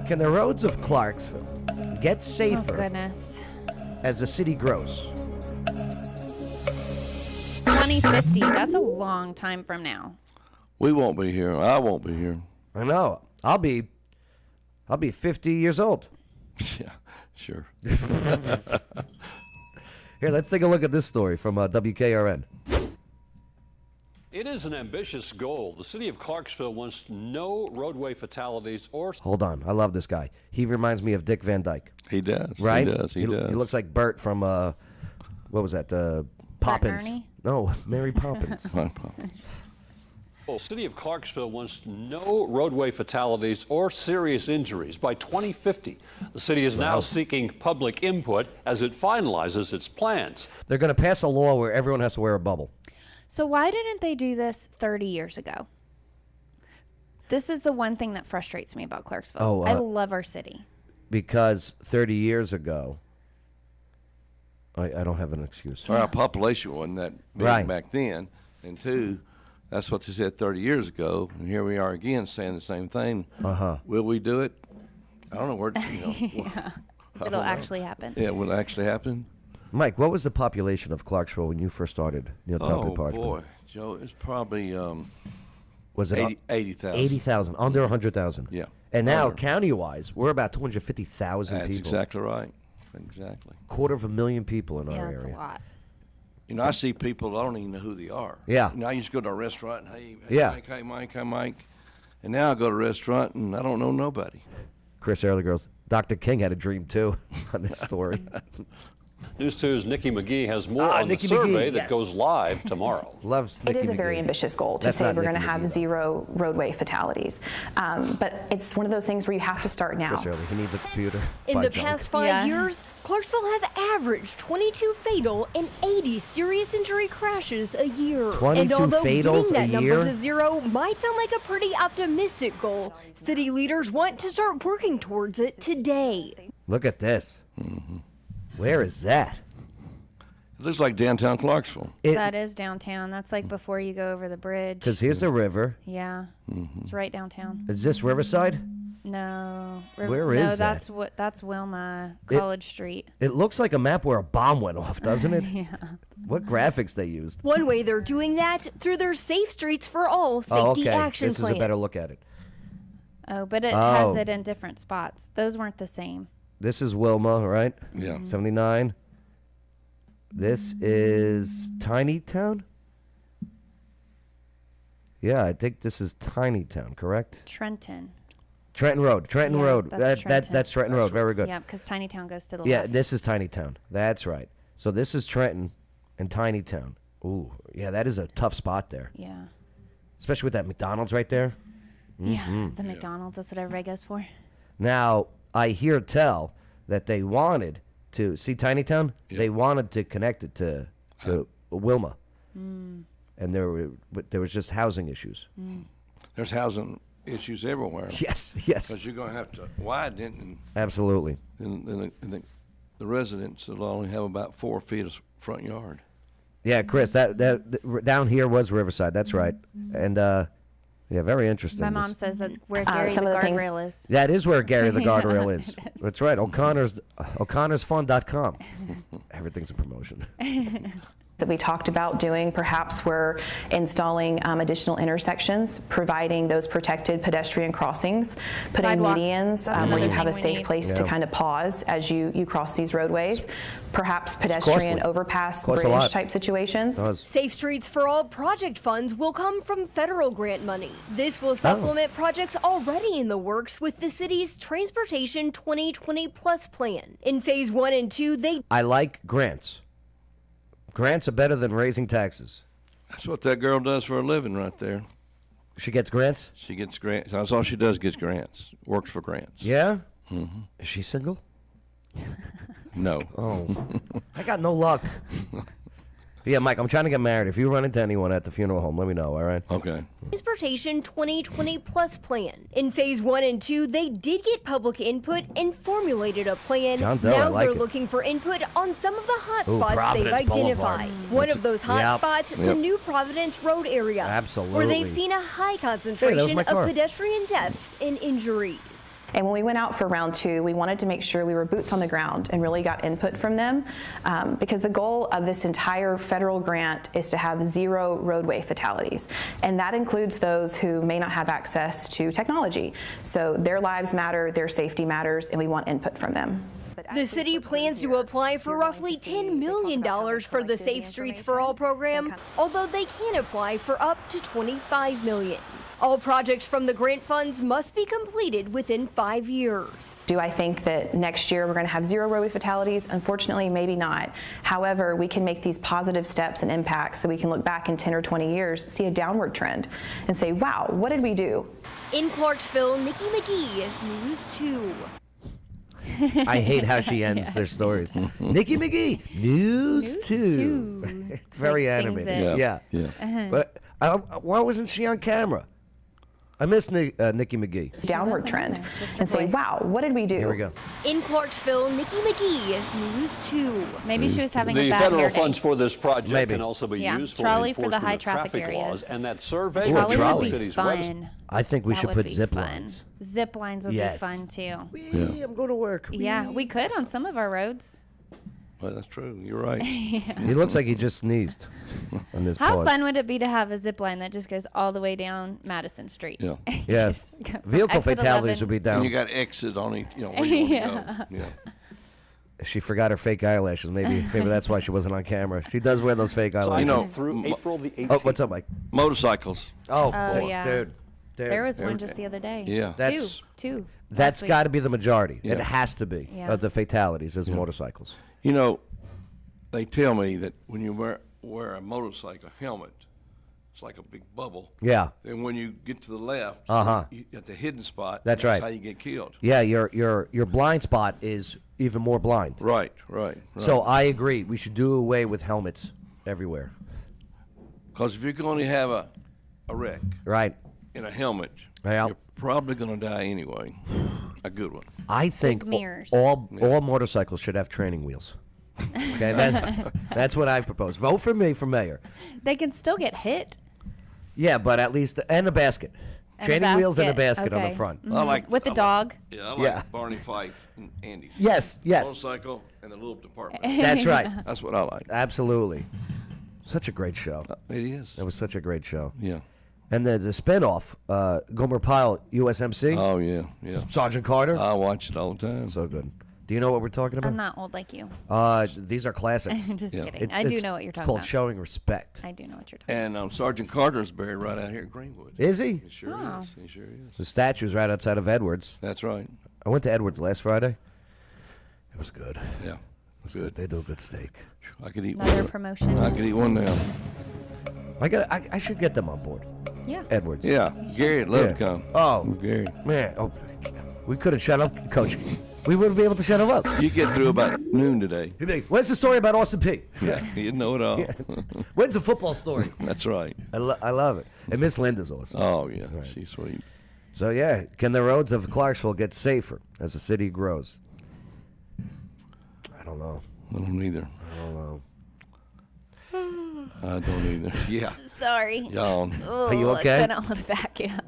Can the roads of Clarksville get Oh, safer goodness. as the city grows? 2050. That's a long time from now. We won't be here. I won't be here. I know. I'll be 50 years old. Yeah, sure. Here, let's take a look at this story from WKRN. It is an ambitious goal. The city of Clarksville wants no roadway fatalities or... Hold on. I love this guy. He reminds me of Dick Van Dyke. He does. Right? He does. He does. He looks like Bert from, what was that? Poppins. Ernie? No, Mary Poppins. The city of Clarksville wants no roadway fatalities or serious injuries by 2050. The city is now seeking public input as it finalizes its plans. They're going to pass a law where everyone has to wear a bubble. So why didn't they do this 30 years ago? This is the one thing that frustrates me about Clarksville. Oh, I love our city. because 30 years ago, I don't have an excuse. Our population wasn't that big Right. back then, and two, that's what they said 30 years ago, and here we are again saying the same thing. Will we do it? I don't know where. Yeah. I It'll don't know. actually happen. Yeah, will it actually happen? Mike, what was the population of Clarksville when you first started Neil Duncan Oh Parchman? boy, Joe, it's probably Was it 80,000. 80,000, under 100,000. Yeah. And now, Under. county-wise, we're about 250,000 That's people. exactly right. Exactly. 250,000 people in our Yeah, area. that's a lot. You know, I see people, I don't even know who they are. Yeah. You know, I used to go to a restaurant, and, hey Yeah. Mike, hey Mike, hey Mike. And now I go to a restaurant, and I don't know nobody. Chris Early Girls. Dr. King had a dream, too, on this story. News 2's Nikki McGee has more on Nikki the survey McGee, that yes. goes live tomorrow. Loves It Nikki is a very McGee. ambitious goal to That's say not we're going to Nikki have McGee, though. 0 roadway fatalities. But it's one of those things where you have to start now. Chris Early, he needs a computer. In Buy the junk. past 5 years, Clarksville has averaged 22 fatal and 80 serious injury crashes a year. 22 and although fatals getting that a year? number to 0 might sound like a pretty optimistic goal, city leaders want to start working towards it today. Look at this. Where is that? It looks like downtown Clarksville. That is downtown. That's like before you go over the bridge. Because here's the river. Yeah. It's right downtown. Is this Riverside? No. Where is that? That's Wilma, College Street. It looks like a map where a bomb went off, doesn't it? Yeah. What graphics they used. One way they're doing that through their Safe Streets for All safety okay. action This plan. is a better look at it. Oh, but it Oh. has it in different spots. Those weren't the same. This is Wilma, right? Yeah. 79. This is Tiny Town? Yeah, I think this is Tiny Town, correct? Trenton. Trenton Road. Trenton Yeah, Road. that's Trenton. That's Trenton Road. Very good. Yeah, because Tiny Town goes to the Yeah, left. this is Tiny Town. That's right. So this is Trenton and Tiny Town. Ooh, yeah, that is a tough spot there. Yeah. Especially with that McDonald's right there. Yeah, Mhm. the McDonald's. That's what everybody goes for. Now, I hear tell that they wanted to see Tiny Town. They wanted to connect it to Wilma, and there was just housing issues. There's housing issues everywhere. Yes, yes. Because you're going to have to widen it, and Absolutely. the residents will only have about 4 feet of front yard. Yeah, Chris, that down here was Riverside. That's right, and yeah, very interesting. My mom says that's where Gary the some of the things- guardrail is. That is where Gary the Yeah, guardrail is. it is. That's right. O'ConnorsFun.com. Everything's a promotion. That we talked about doing. Perhaps we're installing additional intersections, providing those protected pedestrian crossings, putting Sidewalks. medians That's where you another have a thing we safe need. place to Yeah. kind of pause as you cross these roadways. Perhaps pedestrian costly. overpass Costs a lot. bridge type situations. Safe Streets for All project funds will come from federal grant money. This will supplement projects already in the works with the city's Transportation 2020 Plus plan. In phase 1 and 2, they I like grants. Grants are better than raising taxes. That's what that girl does for a living right there. She gets grants? She gets grants. That's all she does, gets grants. Works for grants. Yeah? Mm-hmm. Is she single? No. Oh. I got no luck. Yeah, Mike, I'm trying to get married. If you run into anyone at the funeral home, let me know, all right? Okay. Transportation 2020 Plus plan. In phase 1 and 2, they did get public input and formulated a plan. John Doe, now I like they're it. looking for input on some of the hot Ooh, spots they've Providence Boulevard. identified. One That's- of those hot Yep. spots, the Yep. new Providence Road area. Where Absolutely. they've seen a high Hey, that was concentration my car. of pedestrian deaths and injuries. And when we went out for round 2, we wanted to make sure we were boots on the ground and really got input from them because the goal of this entire federal grant is to have 0 roadway fatalities. And that includes those who may not have access to technology. So their lives matter, their safety matters, and we want input from them. The city plans to apply for roughly $10 million for the Safe Streets for All program, although they can apply for up to $25 million. All projects from the grant funds must be completed within 5 years. Do I think that next year we're going to have 0 roadway fatalities? Unfortunately, maybe not. However, we can make these positive steps and impacts that we can look back in 10 or 20 years, see a downward trend, and say, wow, what did we do? In Clarksville, Nikki McGee, News 2. I hate how she ends their stories. Nikki McGee, News 2. It's very Like sings animated. it. Yeah. Yeah. Uh-huh. But why wasn't she on camera? I miss Nikki McGee. downward trend and say, wow, what did we do? Here we go. In Clarksville, Nikki McGee, News 2. Maybe she was having The a bad federal hair day. funds for this project Maybe. can also be Yeah, used for trolley for the enforcement high of traffic traffic areas. laws, and that survey Ooh, will a be on trolley. the city's Fun. website. I think we That should would put be zip fun. lines. Zip lines would Yes. be fun too. I'm going to work. Yeah, we could on some of our roads. Well, that's true. You're right. He looks like he just sneezed on this How pause. fun would it be to have a zip line that just goes all the way down Madison Street? Yeah. Yeah. Just go from Vehicle exit fatalities 11. would be And down. you got exit on each, where you want Yeah. to go. Yeah. She forgot her fake eyelashes. Maybe that's why she wasn't on camera. She does wear those fake So, eyelashes. through April the 18th. Oh, what's up, Mike? Motorcycles. Oh, Oh, boy, yeah. dude. There was one just the other day. Yeah. That's- two. That's last week. got to be the majority. It Yeah. has to be Yeah. of the fatalities is motorcycles. You know, they tell me that when you wear a motorcycle helmet, it's like a big bubble. Yeah. Then when you get to the left, Uh-huh. you at the hidden spot, That's right. how you get killed. Yeah, your blind spot is even more blind. Right. So I agree. We should do away with helmets everywhere. Because if you're going to have a wreck Right. in a helmet, Yeah. you're probably going to die anyway. A good one. I think mirrors. all motorcycles should have training wheels. Okay, that's what I propose. Vote for me for mayor. They can still get hit. Yeah, but at least and a basket. And a Training wheels and a basket, basket on the okay. front. Mhm. With the dog. Yeah, I like Yeah. Barney Fife and Andy's. Yes. Motorcycle and the little department. That's right. That's what I like. Absolutely. Such a great show. It is. That was such a great show. Yeah. And the spinoff, Gomer Pyle, USMC. Oh, yeah. Sergeant Carter. I watch it all the time. So good. Do you know what we're talking about? I'm not old like you. These are classics. Just kidding. I do know what you're It's talking called about. Showing Respect. I do know what you're talking And Sergeant Carter's buried right out here in Greenwood. Is he? He sure Oh. is. He sure is. The statue's right outside of Edwards. That's right. I went to Edwards last Friday. It was good. Yeah. It was good. They do a good steak. I could eat Another one. promotion. I could eat one now. I should get them on board. Yeah. Edwards. Yeah. Gary'd love to come. Oh, Gary. man. Oh, we could have shut up, Coach. We wouldn't be able to shut him up. You get through about noon today. He'd be, where's the story about Austin P? Yeah. You know it all. When's the football story? That's right. I love it. And Miss Linda's awesome. Oh, yeah. She's sweet. So, yeah, can the roads of Clarksville get safer as the city grows? I don't know. I don't either. I don't know. I don't either. Yeah. Sorry. Yawn. Are you okay? I couldn't hold it back. Yeah.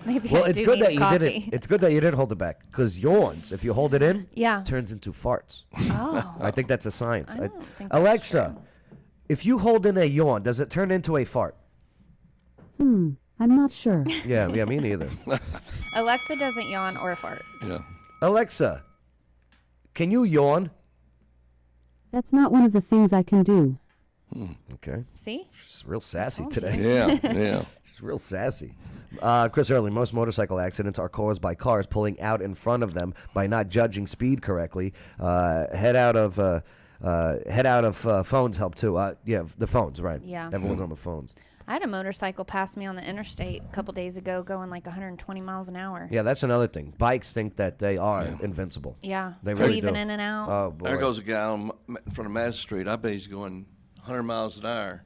Maybe Well, I it's do good need that you coffee. didn't. It's good that you didn't hold it back because yawns, if you hold it in, Yeah. turns into farts. Oh. I think that's a science. I don't think that's Alexa, if you hold in a yawn, does it turn into a fart? I'm not sure. Yeah, me neither. Alexa doesn't yawn or fart. Yeah. Alexa, can you yawn? That's not one of the things I can do. Okay. See? She's real sassy Told today. you. Yeah. She's real sassy. Chris Early, most motorcycle accidents are caused by cars pulling out in front of them by not judging speed correctly. Head out of phones help too. Yeah, the phones, right? Yeah. Everyone's on the phones. I had a motorcycle pass me on the interstate a couple days ago going like 120 miles an hour. Yeah, that's another thing. Bikes think that they are invincible. Yeah. They really Weaving do. in and out. Oh, boy. There goes a guy in front of Madison Street. I bet he's going 100 miles an hour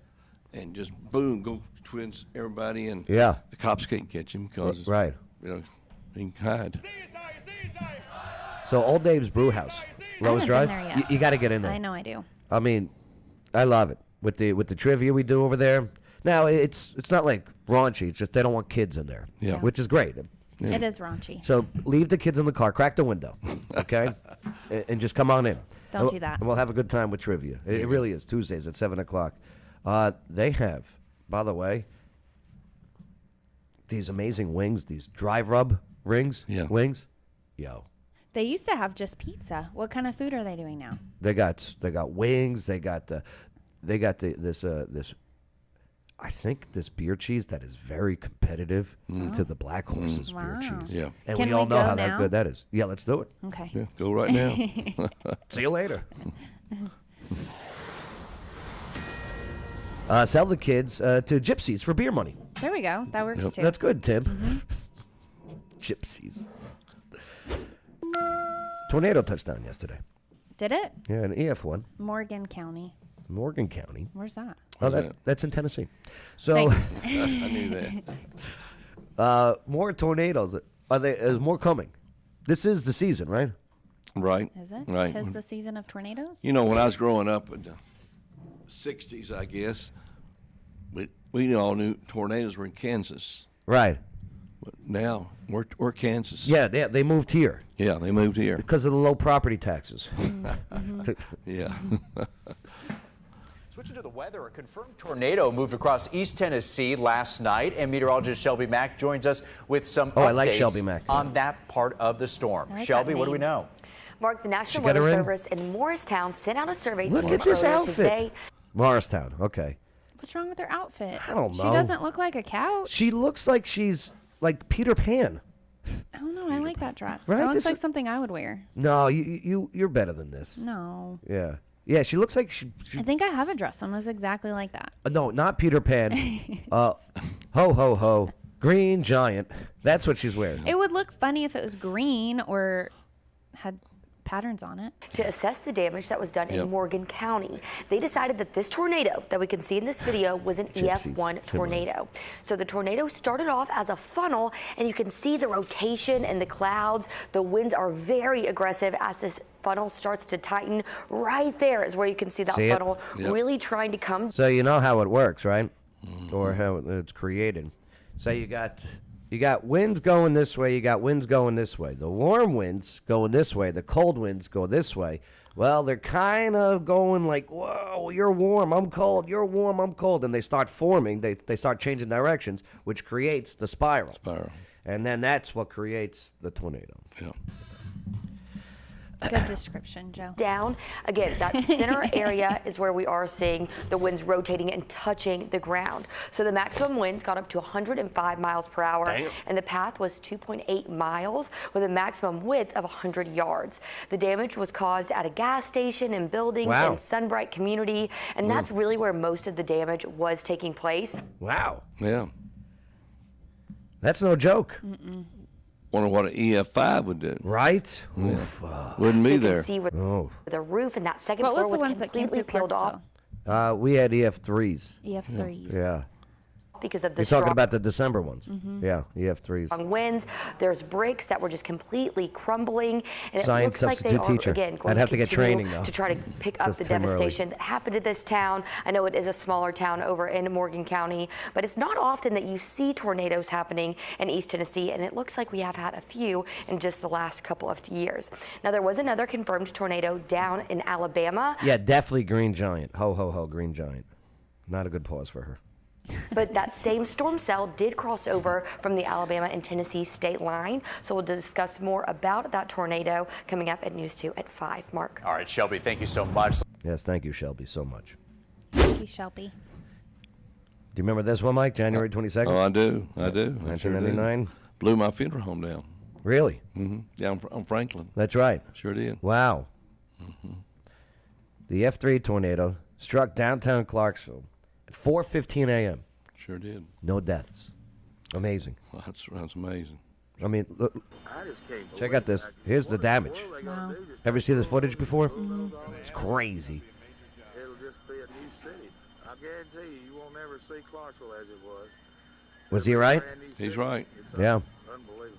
and just boom, go twins everybody. And Yeah. the cops can't catch him because, Right. he can hide. So Old Dave's Brew House, Rose haven't Drive. been there yet. You got to get in there. I know I do. I mean, I love it with the trivia we do over there. Now it's not like raunchy. It's just they don't want kids in there. Yeah. Which is great. It is raunchy. So leave the kids in the car, crack the window, okay, and just come on in. Don't do that. And we'll have a good time with trivia. It really is Tuesdays at 7:00. They have, by the way, these amazing wings, these dry rub wings. Wings. Yo, They used to have just pizza. What kind of food are they doing now? they got wings. They got this. I think this beer cheese that is very competitive to the Black Horse's beer Wow. cheese. Yeah. And Can we all we know go how now? that good that is. Yeah, let's do it. Okay. Yeah, go right now. See you later. Sell the kids to gypsies for beer money. There we go. That works too. That's good, Tim. Gypsies. Tornado touchdown yesterday. Did it? Yeah, an EF1, Morgan County. Morgan County. Where's that? Oh, Where's that? that's in Tennessee. So Thanks. I knew that. More tornadoes. Is more coming? This is the season, right? Right. Is it? Right. Tis the season of tornadoes? You know, when I was growing up in the 60s, I guess, we all knew tornadoes were in Kansas. Right. But now we're Kansas. Yeah, they moved here. Yeah, they moved here. Because of the low property taxes. Yeah. Switching to the weather, a confirmed tornado moved across East Tennessee last night, and meteorologist Shelby Mack joins us with some updates I like Shelby Mack. on that part of the storm. I like Shelby, that what do we name. know? Mark, the National She got Weather her in? Service in Morristown sent out a survey Look team at this earlier outfit. today. Morristown. Okay. What's wrong with her outfit? I don't She know. doesn't look like a couch. She looks like she's like Peter Pan. I don't know. I like that dress. Right? That looks This like is- something I would wear. No, you're better than this. No. Yeah. Yeah, she looks like she I think I have a dress almost exactly like that. no, not Peter Pan. Ho ho ho. Green giant. That's what she's wearing. It would look funny if it was green or had patterns on it. To assess the damage that was done Yep. in Morgan County, they decided that this tornado that we can see in this video was an Gypsies. EF1 tornado. So the tornado started off as a funnel, and you can see the rotation and the clouds. The winds are very aggressive as this funnel starts to tighten. Right there is where you can see that See it? funnel Yep. really trying to come. So you know how it works, right? Or how it's created. So you got winds going this way, you got winds going this way. The warm winds going this way, the cold winds go this way. Well, they're kind of going like, whoa, you're warm, I'm cold, you're warm, I'm cold. And they start forming, they start changing directions, which creates the spiral. And then that's what creates the tornado. Yeah. Good description, Joe. Down. Again, that thinner area is where we are seeing the winds rotating and touching the ground. So the maximum winds got up to 105 miles per hour, Damn. and the path was 2.8 miles with a maximum width of 100 yards. The damage was caused at a gas station and buildings Wow. in Sunbright community, and that's really where most of the damage was taking place. Wow. Yeah. That's no joke. Wonder what an EF5 would do. Right? Yeah. Oof. Wouldn't So be you can there. see where Oh. the roof and that second What floor was the was ones that came completely through peeled off. Clarksville? We had EF3s. EF3s. Yeah. because of the You're talking strong about the December ones. Mhm. Yeah, EF3s. strong winds. There's bricks that were just completely crumbling, and it Science looks like they substitute are teacher. again going I'd have to get continue training, though. to try to pick up Says the Tim Early. devastation that happened to this town. I know it is a smaller town over in Morgan County, but it's not often that you see tornadoes happening in East Tennessee, and it looks like we have had a few in just the last couple of years. Now, there was another confirmed tornado down in Alabama. Yeah, definitely Green Giant. Ho, ho, ho, Green Giant. Not a good pause for her. But that same storm cell did cross over from the Alabama and Tennessee state line. So we'll discuss more about that tornado coming up at News 2 at 5. Mark. All right, Shelby, thank you so much. Yes, thank you, Shelby, so much. Thank you, Shelby. Do you remember this one, Mike? January 22nd? Oh, I do. I do. I sure do. 1999? Blew my funeral home down. Really? Mm-hmm. Down on Franklin. That's right. Sure did. Wow. The F3 tornado struck downtown Clarksville at 4:15 a.m. Sure did. No deaths. Amazing. Well, that's amazing. I mean, look, check out this. Here's the damage. Wow. Ever see this footage before? It's crazy. It'll just be a new city. I guarantee you, you won't ever see Clarksville as it was. Was he right? He's right. Yeah. Unbelievable.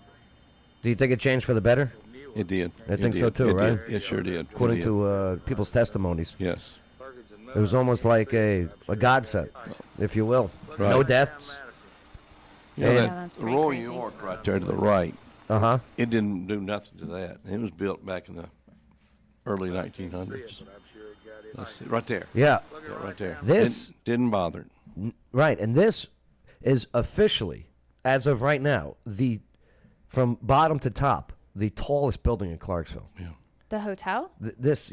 Do you think it changed for the better? It did. I It think so did. too, It right? did. It sure did. According It did. to people's testimonies. Yes. It was almost like a godsend, if you will. Right. No deaths. You know, And- that Royal York right there to the right. Uh-huh. It didn't do nothing to that. It was built back in the early 1900s. Let's see, right there. Yeah. Right there. This didn't bother. Right, and this is officially, as of right now, from bottom to top, the tallest building in Clarksville. Yeah. The hotel? This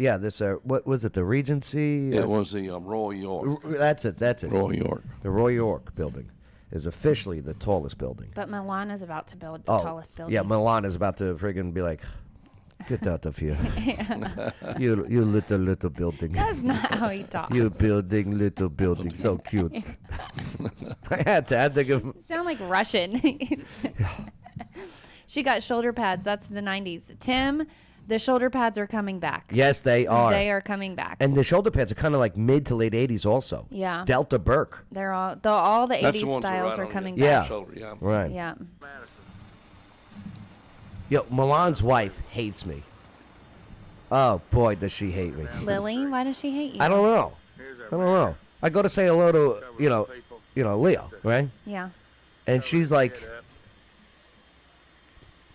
what was it? The Regency? It was the Royal York. That's it. Royal York. The Royal York building is officially the tallest building. But Milan is about to build the tallest building. Yeah, Milan is about to friggin' be like, get out of here. you little building. That's not how he talks. You little building, so cute. I had to give him. Sound like Russian. She got shoulder pads. That's the 90s. Tim, The shoulder pads are coming back. Yes, they are. They are coming back. And the shoulder pads are kind of like mid to late 80s also. Yeah. Delta Burke. They're all the That's the 80s ones that are styles right are on the coming Yeah. back. shoulder, yeah. Right. Yeah. Yo, Milan's wife hates me. Oh, boy, does she hate me. Lily, why does she hate you? I don't know. I go to say hello to, Leo, right? Yeah. And she's like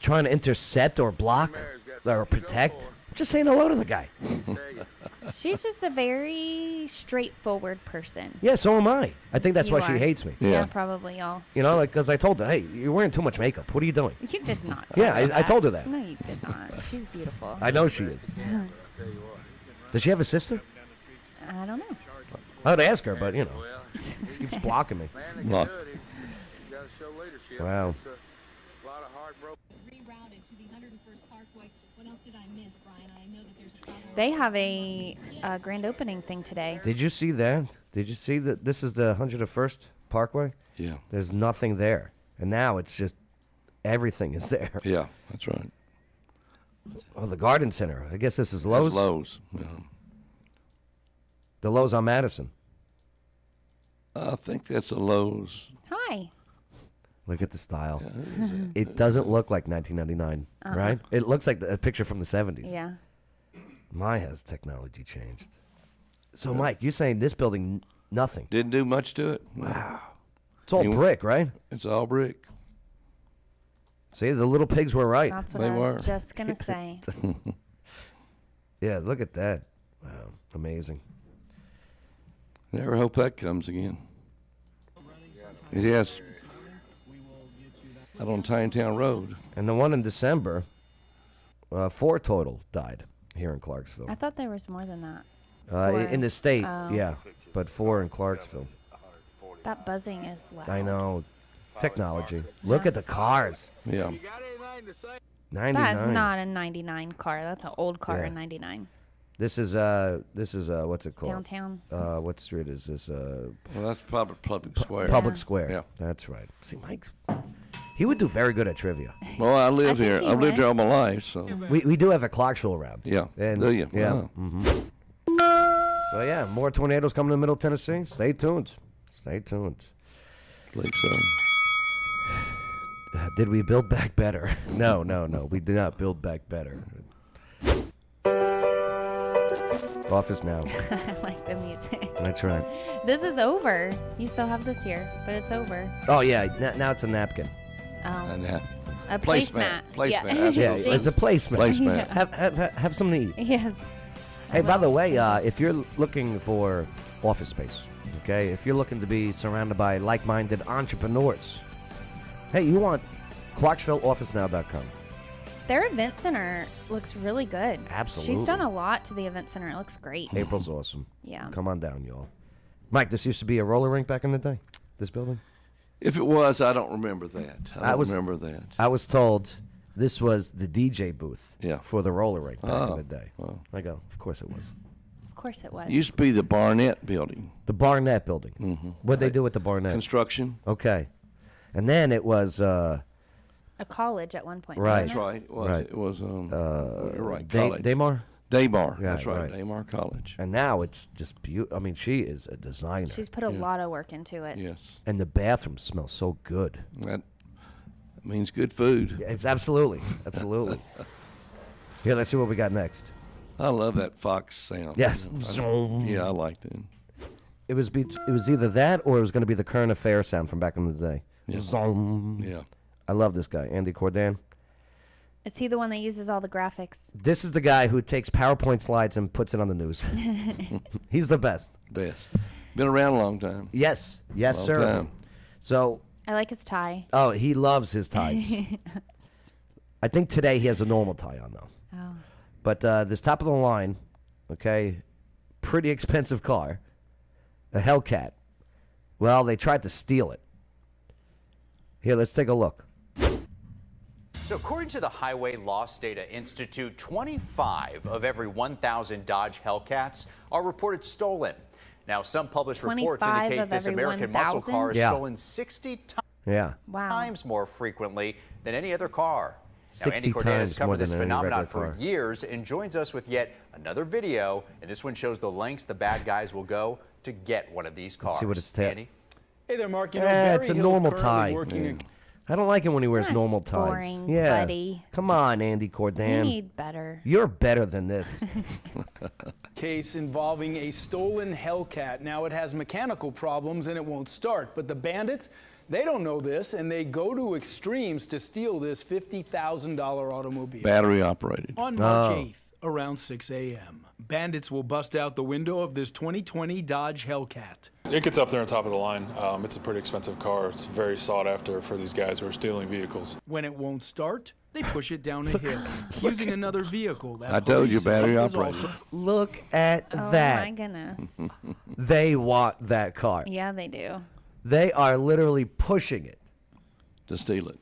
trying to intercept or block or protect. Just saying hello to the guy. She's just a very straightforward person. Yeah, so am I. I think that's You why she are. hates me. Yeah, probably y'all. Because I told her, hey, you're wearing too much makeup. What are you doing? You did not. Yeah, tell her I told her that. No, you did not. She's beautiful. I know she is. Does she have a sister? I don't know. I would ask her, but, she keeps blocking me. Look. Wow. They have a grand opening thing today. Did you see that? Did you see that this is the 101st Parkway? Yeah. There's nothing there. And now it's just everything is there. Yeah, that's right. Oh, the Garden Center. I guess this is Lowe's. That's Lowe's. Yeah. The Lowe's on Madison. I think that's a Lowe's. Hi. Look at the style. It doesn't look like 1999, right? It looks like a picture from the 70s. Yeah. My has technology changed. So, Mike, you're saying this building, nothing? Didn't do much to it. Wow. It's all brick, right? It's all brick. See, the little pigs were right. That's what I was just going to say. Yeah, look at that. Wow, amazing. Never hope that comes again. Yes. Out on Tinetown Road. And the one in December, 4 total died here in Clarksville. I thought there was more than that. In the state, Oh. yeah, but 4 in Clarksville. That buzzing is loud. I know. Technology. Look at the cars. Yeah. 99. That's not a 99 car. That's an old car Yeah. in 99. This is what's it called? Downtown. What street is this? Well, that's Public Square. Public Square. Yeah. That's right. See, Mike's. He would do very good at trivia. Well, I live here. he I've lived would. here all my life, so. We do have a Clarksville around. Yeah. And, Do you? Yeah. Wow. So yeah, more tornadoes coming to Middle Tennessee. Stay tuned. Stay tuned. Believe so. Did we build back better? No. We did not build back better. Office now. I like the music. That's right. This is over. You still have this here, but it's over. Oh yeah, now it's a napkin. Oh. And that. A Placemat. placemat. Placemat. Yeah. Absolutely. Yeah, it's a placemat. Placemat. Have something to eat. Yes. Hey, by the way, if you're looking for office space, okay, if you're looking to be surrounded by like-minded entrepreneurs, hey, you want ClarksvilleOfficeNow.com. Their event center looks really good. Absolutely. She's done a lot to the event center. It looks great. April's awesome. Yeah. Come on down, y'all. Mike, this used to be a roller rink back in the day, this building? If it was, I don't remember that. I don't remember that. I was told this was the DJ booth for the roller rink back in the day. Oh. I go, of course it was. Of course it was. It used to be the Barnett building. The Barnett building. Mm-hmm. What'd they do with the Barnett? Construction. Okay. And then it was... a college at one point. Right. That's right. It was. Right. It was. You're right. College. Daymar? Daymar. Yeah, That's right. Daymar College. And now it's just beautiful. I mean, she is a designer. She's put a lot of work into it. Yes. And the bathroom smells so good. That means good food. Yeah, absolutely. Absolutely. Here, let's see what we got next. I love that Fox sound. Yes. Yeah, I like that. It was either that or it was going to be the current affair sound from back in the day. Yeah. Zong. Yeah. I love this guy, Andy Cordan. Is he the one that uses all the graphics? This is the guy who takes PowerPoint slides and puts it on the news. He's the best. Best. Been around a long time. Yes. Yes, Long sir. time. So, I like his tie. oh, he loves his ties. I think today he has a normal tie on, though. Oh. But this top of the line, okay, pretty expensive car, a Hellcat. Well, they tried to steal it. Here, let's take a look. So according to the Highway Loss Data Institute, 25 of every 1,000 Dodge Hellcats are reported stolen. Now, some published reports 25 indicate of this every American muscle 1,000? car is Yeah. stolen 60 Yeah. Wow. times more frequently than any other car. Now, Andy 60 Corday times has more covered than this any phenomenon regular for car. years and joins us with yet another video. And this one shows the lengths the bad guys will go to get one of these cars. Let's see what it's Andy? Hey there, Mark. You Yeah, know, Barry it's a Hill's normal currently tie. working I don't like it when he wears That's normal ties. boring, yeah. buddy. Come on, Andy Cordan. You need better. You're better than this. case involving a stolen Hellcat. Now it has mechanical problems and it won't start, but the bandits, they don't know this, and they go to extremes to steal this $50,000 automobile. Battery operated. On March 8th, around 6 a.m., bandits will bust out the window of this 2020 Dodge Hellcat. It gets up there on top of the line. It's a pretty expensive car. It's very sought after for these guys who are stealing vehicles. When it won't start, they push it down a hill using another vehicle. That I told you, police battery say is operated. also- Look at Oh that. my goodness. They want that car. Yeah, they do. They are literally pushing it. To steal it.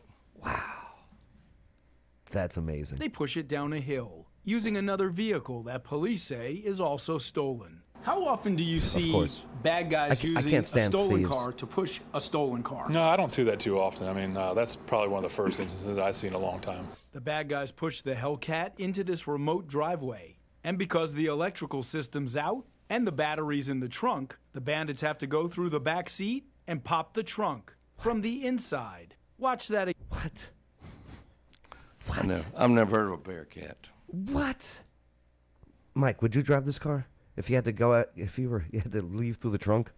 That's amazing. They push it down a hill using another vehicle that police say is also stolen. How often do you see course. bad guys I using can't a stand stolen thieves. car to push a stolen car? No, I don't see that too often. I mean, that's probably one of the first instances I've seen in a long time. The bad guys push the Hellcat into this remote driveway. And because the electrical system's out and the batteries in the trunk, the bandits have to go through the back seat and pop the trunk from the inside. Watch that. What? I've never heard of a Bearcat. What? Mike, would you drive this car if you had to go out? If you had to leave through the trunk?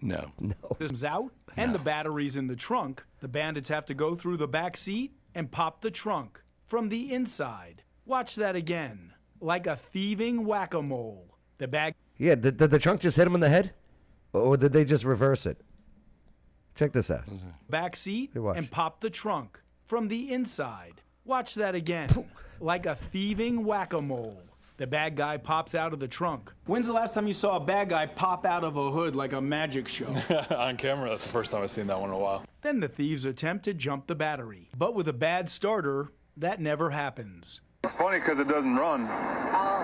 No. No. System's out and the batteries in the trunk. The bandits have to go through the back seat and pop the trunk from the inside. Watch that again. Like a thieving whack-a-mole. The bag. Yeah. Did the trunk just hit him in the head, or did they just reverse it? Check this out. Back seat Hey, watch. and pop the trunk from the inside. Watch that again. Like a thieving whack-a-mole. The bad guy pops out of the trunk. When's the last time you saw a bad guy pop out of a hood like a magic show? On camera, that's the first time I've seen that one in a while. Then the thieves attempt to jump the battery. But with a bad starter, that never happens. It's funny because it doesn't run,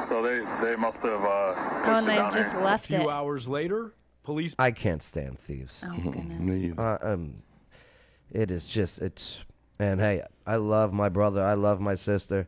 so they must have pushed and it they down just here. left A few it. hours later, police. I can't stand thieves. Oh, goodness. It is just and hey, I love my brother, I love my sister,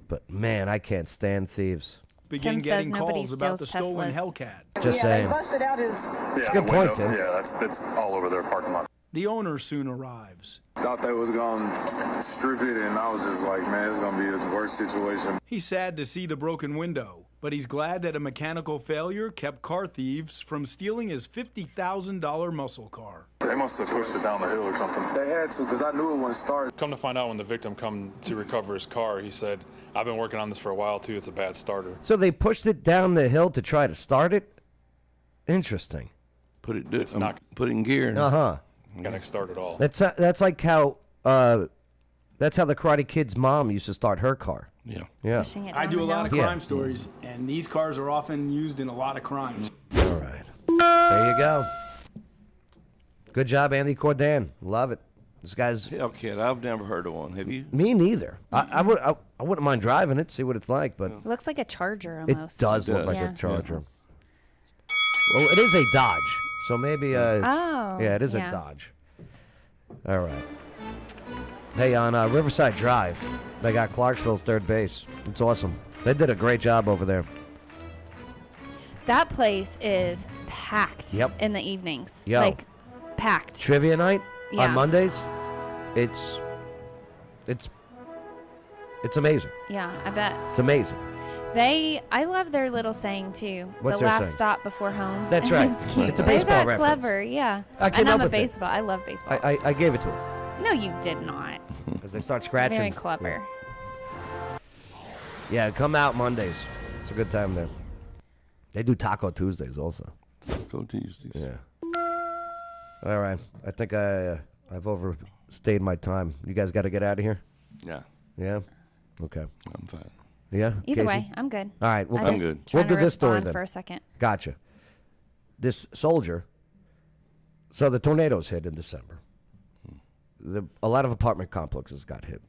but man, I can't stand thieves. Begin Tim says getting nobody calls about the steals stolen Teslas. Hellcat. Just saying. busted out his. It's a good point, Tim. Yeah, that's all over their parking lot. The owner soon arrives. Thought they was gonna strip it, and I was just like, man, it's gonna be the worst situation. He's sad to see the broken window, but he's glad that a mechanical failure kept car thieves from stealing his $50,000 muscle car. They must have pushed it down the hill or something. They had to, because I knew it wouldn't start. Come to find out, when the victim come to recover his car, he said, I've been working on this for a while too. It's a bad starter. So they pushed it down the hill to try to start it? Interesting. Put it It's not put it in gear. Uh-huh. gonna start at all. That's like how that's how the Karate Kid's mom used to start her car. Yeah. Yeah. Pushing it I down do the a lot of hill. crime stories, and these cars are often used in a lot of crimes. All right. There you go. Good job, Andy Cordan. Love it. This guy's Hellcat. I've never heard of one. Have you? me neither. I wouldn't mind driving it, see what it's like, but It looks like a Charger it almost. does look like Yeah. a Charger. Well, it is a Dodge, so maybe Oh, yeah, it is yeah. a Dodge. All right. Hey, on Riverside Drive, they got Clarksville's third base. It's awesome. They did a great job over there. That place is packed Yep. in the evenings. Yo. Like, packed. Trivia night Yeah. on Mondays. It's amazing. Yeah, I bet. It's amazing. I love their little saying too. What's the their last saying? stop before home. That's right. It's cute. It's a They're baseball that reference. clever, yeah. I came and up I'm a with it. baseball. I love baseball. I gave it to him No, you did not. as they start scratching. Very clever. Yeah, come out Mondays. It's a good time there. They do Taco Tuesdays also. Taco Tuesdays. Yeah. All right. I think I've overstayed my time. You guys got to get out of here? Yeah. Yeah? Okay. I'm fine. Yeah? Either Casey? way, I'm good. All right. I'm good. We'll trying do to this story respond then. for a second. Gotcha. This soldier. So the tornadoes hit in December. A lot of apartment complexes got hit.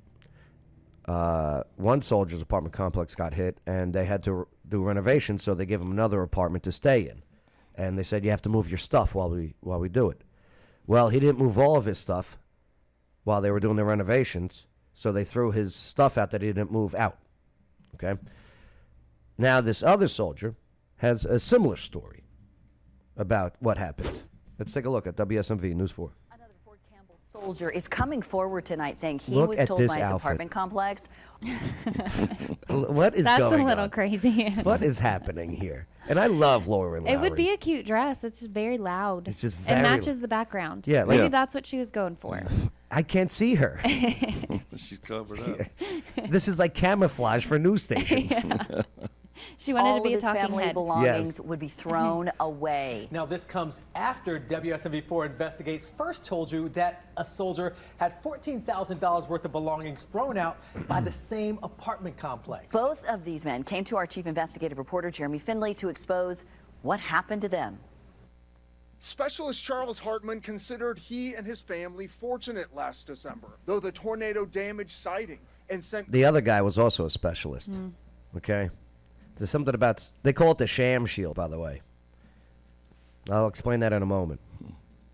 One soldier's apartment complex got hit, and they had to do renovations, so they gave him another apartment to stay in. And they said, you have to move your stuff while we do it. Well, he didn't move all of his stuff while they were doing the renovations, So they threw his stuff out that he didn't move out. Okay. Now this other soldier has a similar story about what happened. Let's take a look at WSMV News 4. Soldier is coming forward tonight saying he Look was at told this by his outfit. apartment complex. What is That's going a little on? crazy. What is happening here? And I love Lori Lowry. It would be a cute dress. It's just very loud. It's just it very- matches the background. Yeah, Maybe like- that's what she was going for. I can't see her. She's covered up. This is like camouflage for news stations. She wanted All to be of a his talking family head. belongings Yes. would be thrown away. Now, this comes after WSMV4 Investigates first told you that a soldier had $14,000 worth of belongings thrown out by the same apartment complex. Both of these men came to our chief investigative reporter, Jeremy Finley, to expose what happened to them. Specialist Charles Hartman considered he and his family fortunate last December, though the tornado damaged siding and sent The other guy was also a specialist. Okay? There's something about, they call it the sham shield, by the way. I'll explain that in a moment.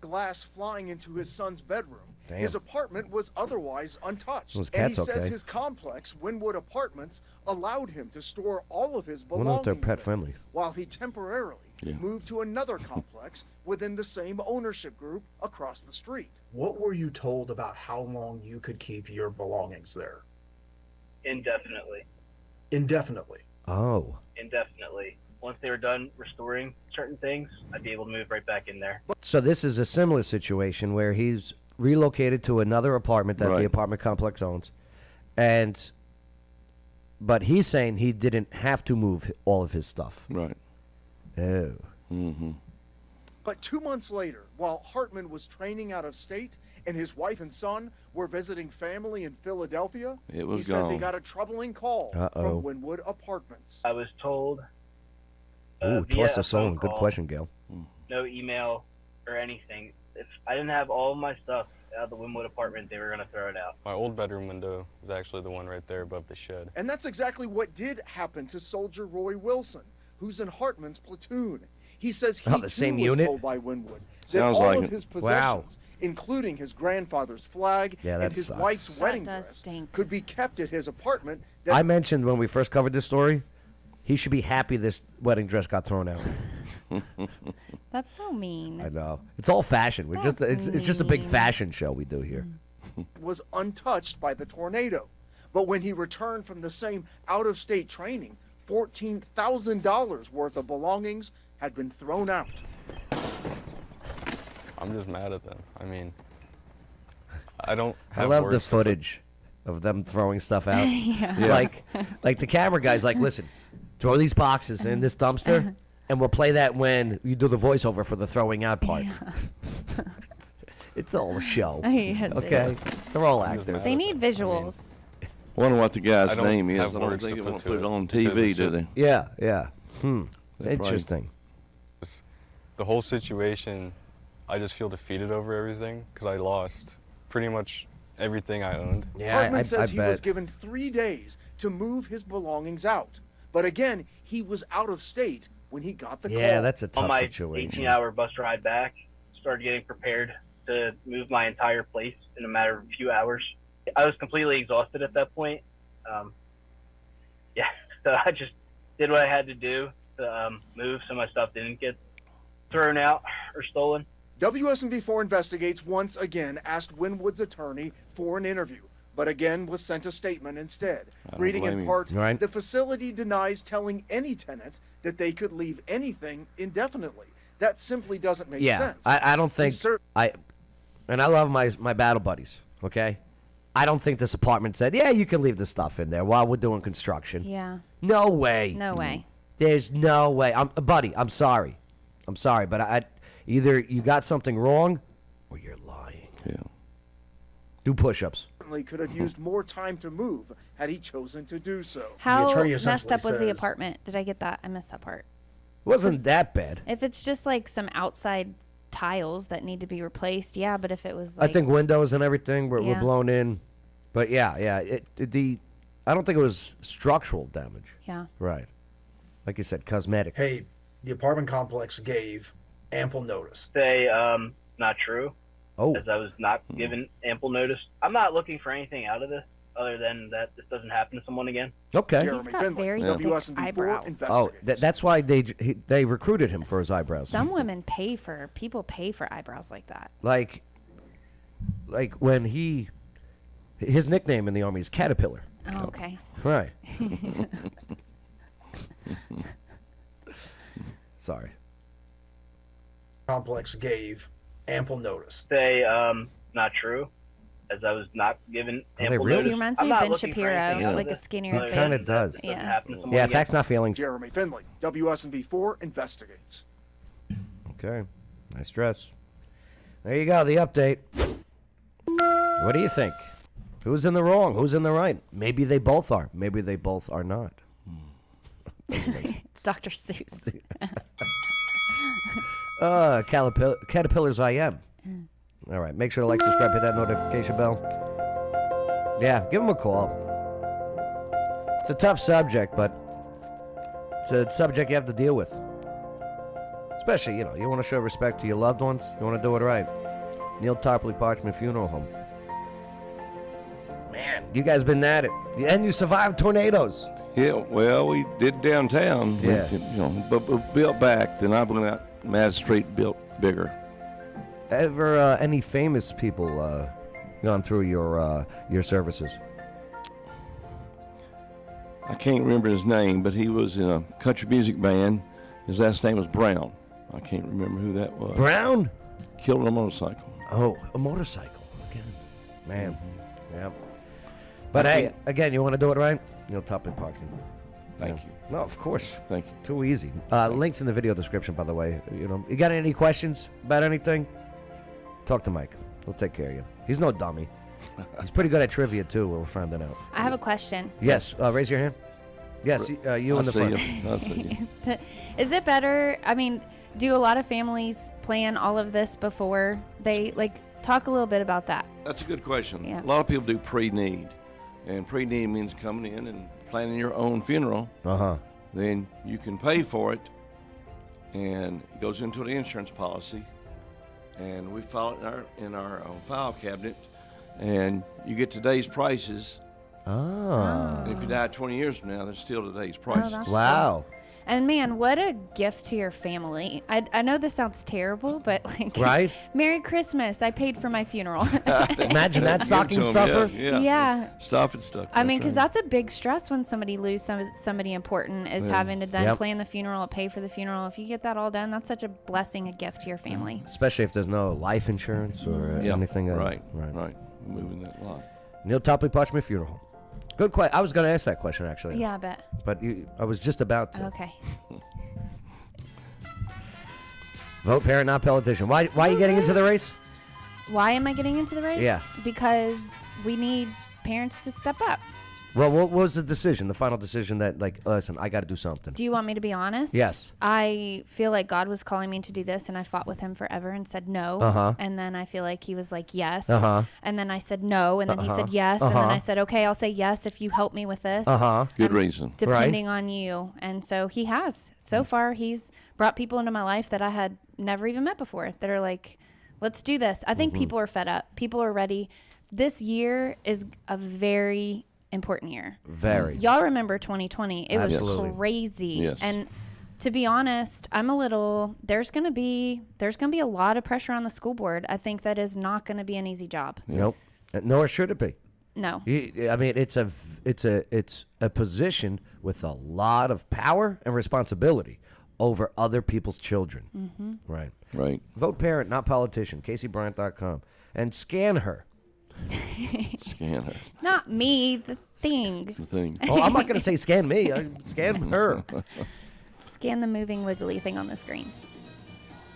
glass flying into his son's bedroom. Damn. His apartment was otherwise untouched. Well, his and he cat's says okay. his complex, Wynwood Apartments, allowed him to store all of his Wonder if they're belongings pet there, friendly. while he temporarily moved to another complex within the same ownership group across the street. What were you told about how long you could keep your belongings there? Indefinitely. Indefinitely. Oh. Indefinitely. Once they were done restoring certain things, I'd be able to move right back in there. So this is a similar situation where he's relocated to another apartment that the Right. apartment complex owns, but he's saying he didn't have to move all of his stuff. Right. Oh. Mm-hmm. But 2 months later, while Hartman was training out of state and his wife and son were visiting family in Philadelphia, It was he says he gone. got a troubling call Uh-oh. from Wynwood Apartments. I was told Ooh, via toss a us soul. phone Good call, question, Gail. no email or anything. If I didn't have all of my stuff out of the Wynwood apartment, they were going to throw it out. My old bedroom window was actually the one right there above the shed. And that's exactly what did happen to Soldier Roy Wilson, who's in Hartman's platoon. He says he Oh, the too same was unit? told by Wynwood that Sounds all like of it. his Wow. possessions, including his grandfather's flag Yeah, that and his sucks. wife's That wedding does dress, stink. could be kept at his apartment. That I mentioned when we first covered this story, he should be happy this wedding dress got thrown out. That's so mean. I know. It's all fashion. We're just it's just a big fashion show we do here. was untouched by the tornado. But when he returned from the same out-of-state training, $14,000 worth of belongings had been thrown out. I'm just mad at them. I mean, I don't I have love the words to put- footage of them throwing stuff out. Yeah. Like the camera guy's like, listen, throw these boxes in this dumpster, and we'll play that when you do the voiceover for the throwing out part. It's all a show. Yes, it Okay, is. they're all I'm just actors. mad They at need them. visuals. Wonder what the I guy's don't name is. have I don't words think to they put want to to put it it on because TV, it's do just- they? Yeah, yeah. They probably- Interesting. The whole situation, I just feel defeated over everything because I lost pretty much everything I owned. Yeah, Hartman I says he was bet. given 3 days to move his belongings out. But again, he was out of state when he got the Yeah, call. that's a On tough my situation. 18-hour bus ride back, started getting prepared to move my entire place in a matter of a few hours. I was completely exhausted at that point. Yeah, so I just did what I had to do to move so my stuff didn't get thrown out or stolen. WSMV4 Investigates once again asked Wynwood's attorney for an interview, but again was sent a statement instead. don't Reading blame in him. part, Right. the facility denies telling any tenant that they could leave anything indefinitely. That simply doesn't make Yeah, sense. I don't think and I love my battle buddies. Okay, I don't think this apartment said, yeah, you can leave the stuff in there while we're doing construction. Yeah. No way. No way. There's no way. Buddy, I'm sorry, but I either you got something wrong or you're lying. Yeah. Do push-ups. Certainly could have used more time to move had he chosen to do so. How attorney messed essentially up was the says- apartment? Did I get that? I missed that part. Wasn't that bad? If it's just like some outside tiles that need to be replaced, yeah. But if it was I like, think windows and everything were Yeah. blown in, but yeah. I don't think it was structural damage. yeah. Right. Like you said, cosmetic. Hey, the apartment complex gave ample notice. Say not true, Oh. as I was not given ample notice. I'm not looking for anything out of this other than that this doesn't happen to someone again. Okay. He's got very thick eyebrows. Oh, that's why they recruited him for his eyebrows. Some women people pay for eyebrows like that. Like when his nickname in the Army is Caterpillar. Oh, okay. Right. Sorry. Complex gave ample notice. Say not true, as I was not given ample really? notice. He reminds I'm me of not Ben looking for Shapiro, anything else. like a skinnier He face. kind of does. Yeah. Yeah, facts, not feelings. Jeremy Finley, WSMV4 investigates. Okay. Nice dress. There you go, the update. What do you think? Who's in the wrong? Who's in the right? Maybe they both are. Maybe they both are not. It's Dr. Seuss. Caterpillars I am. All right. Make sure to like, subscribe, hit that notification bell. Yeah, give them a call. It's a tough subject, but it's a subject you have to deal with. Especially, you want to show respect to your loved ones. You want to do it right. Neil Tarpley Parchman Funeral Home. Man, you guys been at it. And you survived tornadoes. Yeah, well, we did downtown. Yeah. But we built back. Then I went out Mad Street, built bigger. Ever any famous people gone through your services? I can't remember his name, but he was in a country music band. His last name was Brown. I can't remember who that was. Brown? Killed on a motorcycle. Oh, a motorcycle. Again. Man. Yeah. But hey, again, you want to do it right? Neil Tarpley Parchman. Thank you. No, of course. Thank you. Too easy. Links in the video description, by the way. You got any questions about anything? Talk to Mike. He'll take care of you. He's no dummy. He's pretty good at trivia, too, we're finding out. I have a question. Yes. Raise your hand. Yes, you in the front. I'll see you. Is it better? I mean, do a lot of families plan all of this before they, talk a little bit about that? That's a good question. Yeah. A lot of people do pre-need. And pre-need means coming in and planning your own funeral. Uh-huh. Then you can pay for it. And it goes into the insurance policy. And we file it in our file cabinet. And you get today's prices. Ah. And if you die 20 years from now, they're still today's prices. that's Wow. And man, what a gift to your family. I know this sounds terrible, but Right? Merry Christmas. I paid for my funeral. Imagine that stocking Give 'em to 'em, stuffer. Yeah. Stuff and stuff. I mean, because that's a big stress when somebody loses somebody important is having to then Yep. plan the funeral, pay for the funeral. If you get that all done, that's such a blessing, a gift to your family. Especially if there's no life insurance or anything. Right. Moving that line. Neil Tarpley Parchman Funeral Home. Good question. I was going to ask that question, actually. Yeah, I bet. But I was just about to. Okay. Vote parent, not politician. Why are you getting into the race? Why am I getting into the race? Yeah. Because we need parents to step up. Well, what was the decision, the final decision that, listen, I got to do something? Do you want me to be honest? Yes. I feel like God was calling me to do this, and I fought with him forever and said no. Uh-huh. And then I feel like he was like, yes. Uh-huh. And then I said no, and then he said yes. And then I said, okay, I'll say yes if you help me with this. Good reason. Depending on you. And so he has. So far, he's brought people into my life that I had never even met before that are like, let's do this. I think people are fed up. People are ready. This year is a very important year. Very. Y'all remember 2020. It Absolutely. was crazy. Yes. And to be honest, there's going to be a lot of pressure on the school board. I think that is not going to be an easy job. Nope. Nor should it be. No. I mean, it's a position with a lot of power and responsibility over other people's children. Mm-hmm. Right. Right. Vote parent, not politician. CaseyBryant.com. And scan her. Scan her. Not me, the thing. That's the thing. Oh, I'm not going to say scan me. Scan her. Scan the moving wiggly thing on the screen.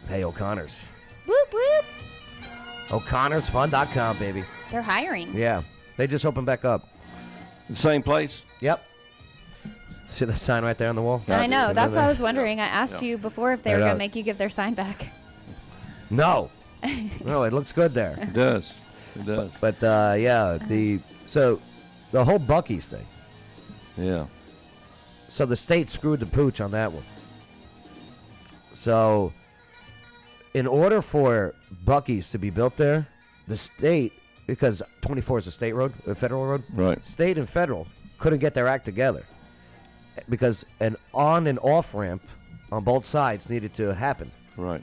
Hey, O'Connor's. Whoop, whoop. O'ConnorsFun.com, baby. They're hiring. Yeah. They just opened back up. The same place? Yep. See that sign right there on the wall? I know. That's what I was wondering. I asked you before if they were going to make you give their sign back. No. No, it looks good there. It does. It does. But, yeah, the whole Buc-ee's thing. Yeah. So the state screwed the pooch on that one. So in order for Buc-ee's to be built there, the state because 24 is a state road, a federal road. Right. State and federal couldn't get their act together because an on and off ramp on both sides needed to happen. Right.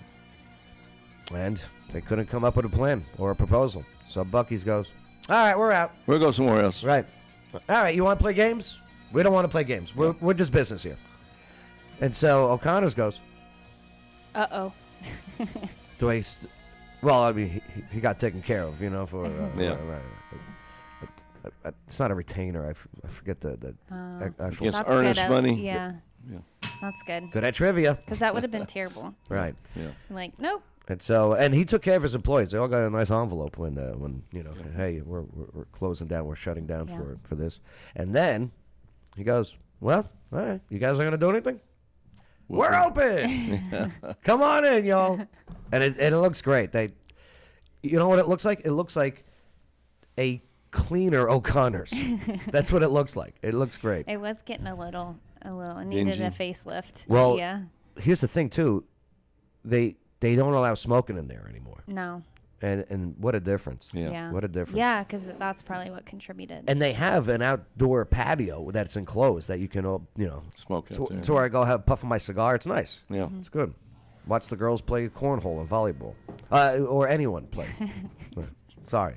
And they couldn't come up with a plan or a proposal. So Buc-ee's goes, all right, we're out. We'll go somewhere else. Right. All right, you want to play games? We don't want to play games. We're just business here. And so O'Connor's goes, Uh-oh. Well, I mean, he got taken care of, you know, for... Yeah. It's not a retainer. I forget the actual... Yes, earnest money. Yeah. That's good. Good at trivia. Because that would have been terrible. Right. Yeah. Like, nope. And he took care of his employees. They all got a nice envelope when you know, hey, we're closing down, we're shutting down for this. And then he goes, well, all right, you guys are going to do anything? We're open. Come on in, y'all. And it looks great. You know what it looks like? It looks like a cleaner O'Connor's. That's what it looks like. It looks great. It was getting a little. It needed Dingy. a facelift. Well, yeah. Here's the thing too. They don't allow smoking in there anymore. No. And what a difference. Yeah. What a difference. Yeah, because that's probably what contributed. And they have an outdoor patio that's enclosed that you can, smoke out there. to where I go have a puff of my cigar. It's nice. Yeah. It's good. Watch the girls play cornhole and volleyball. Or anyone play. Sorry.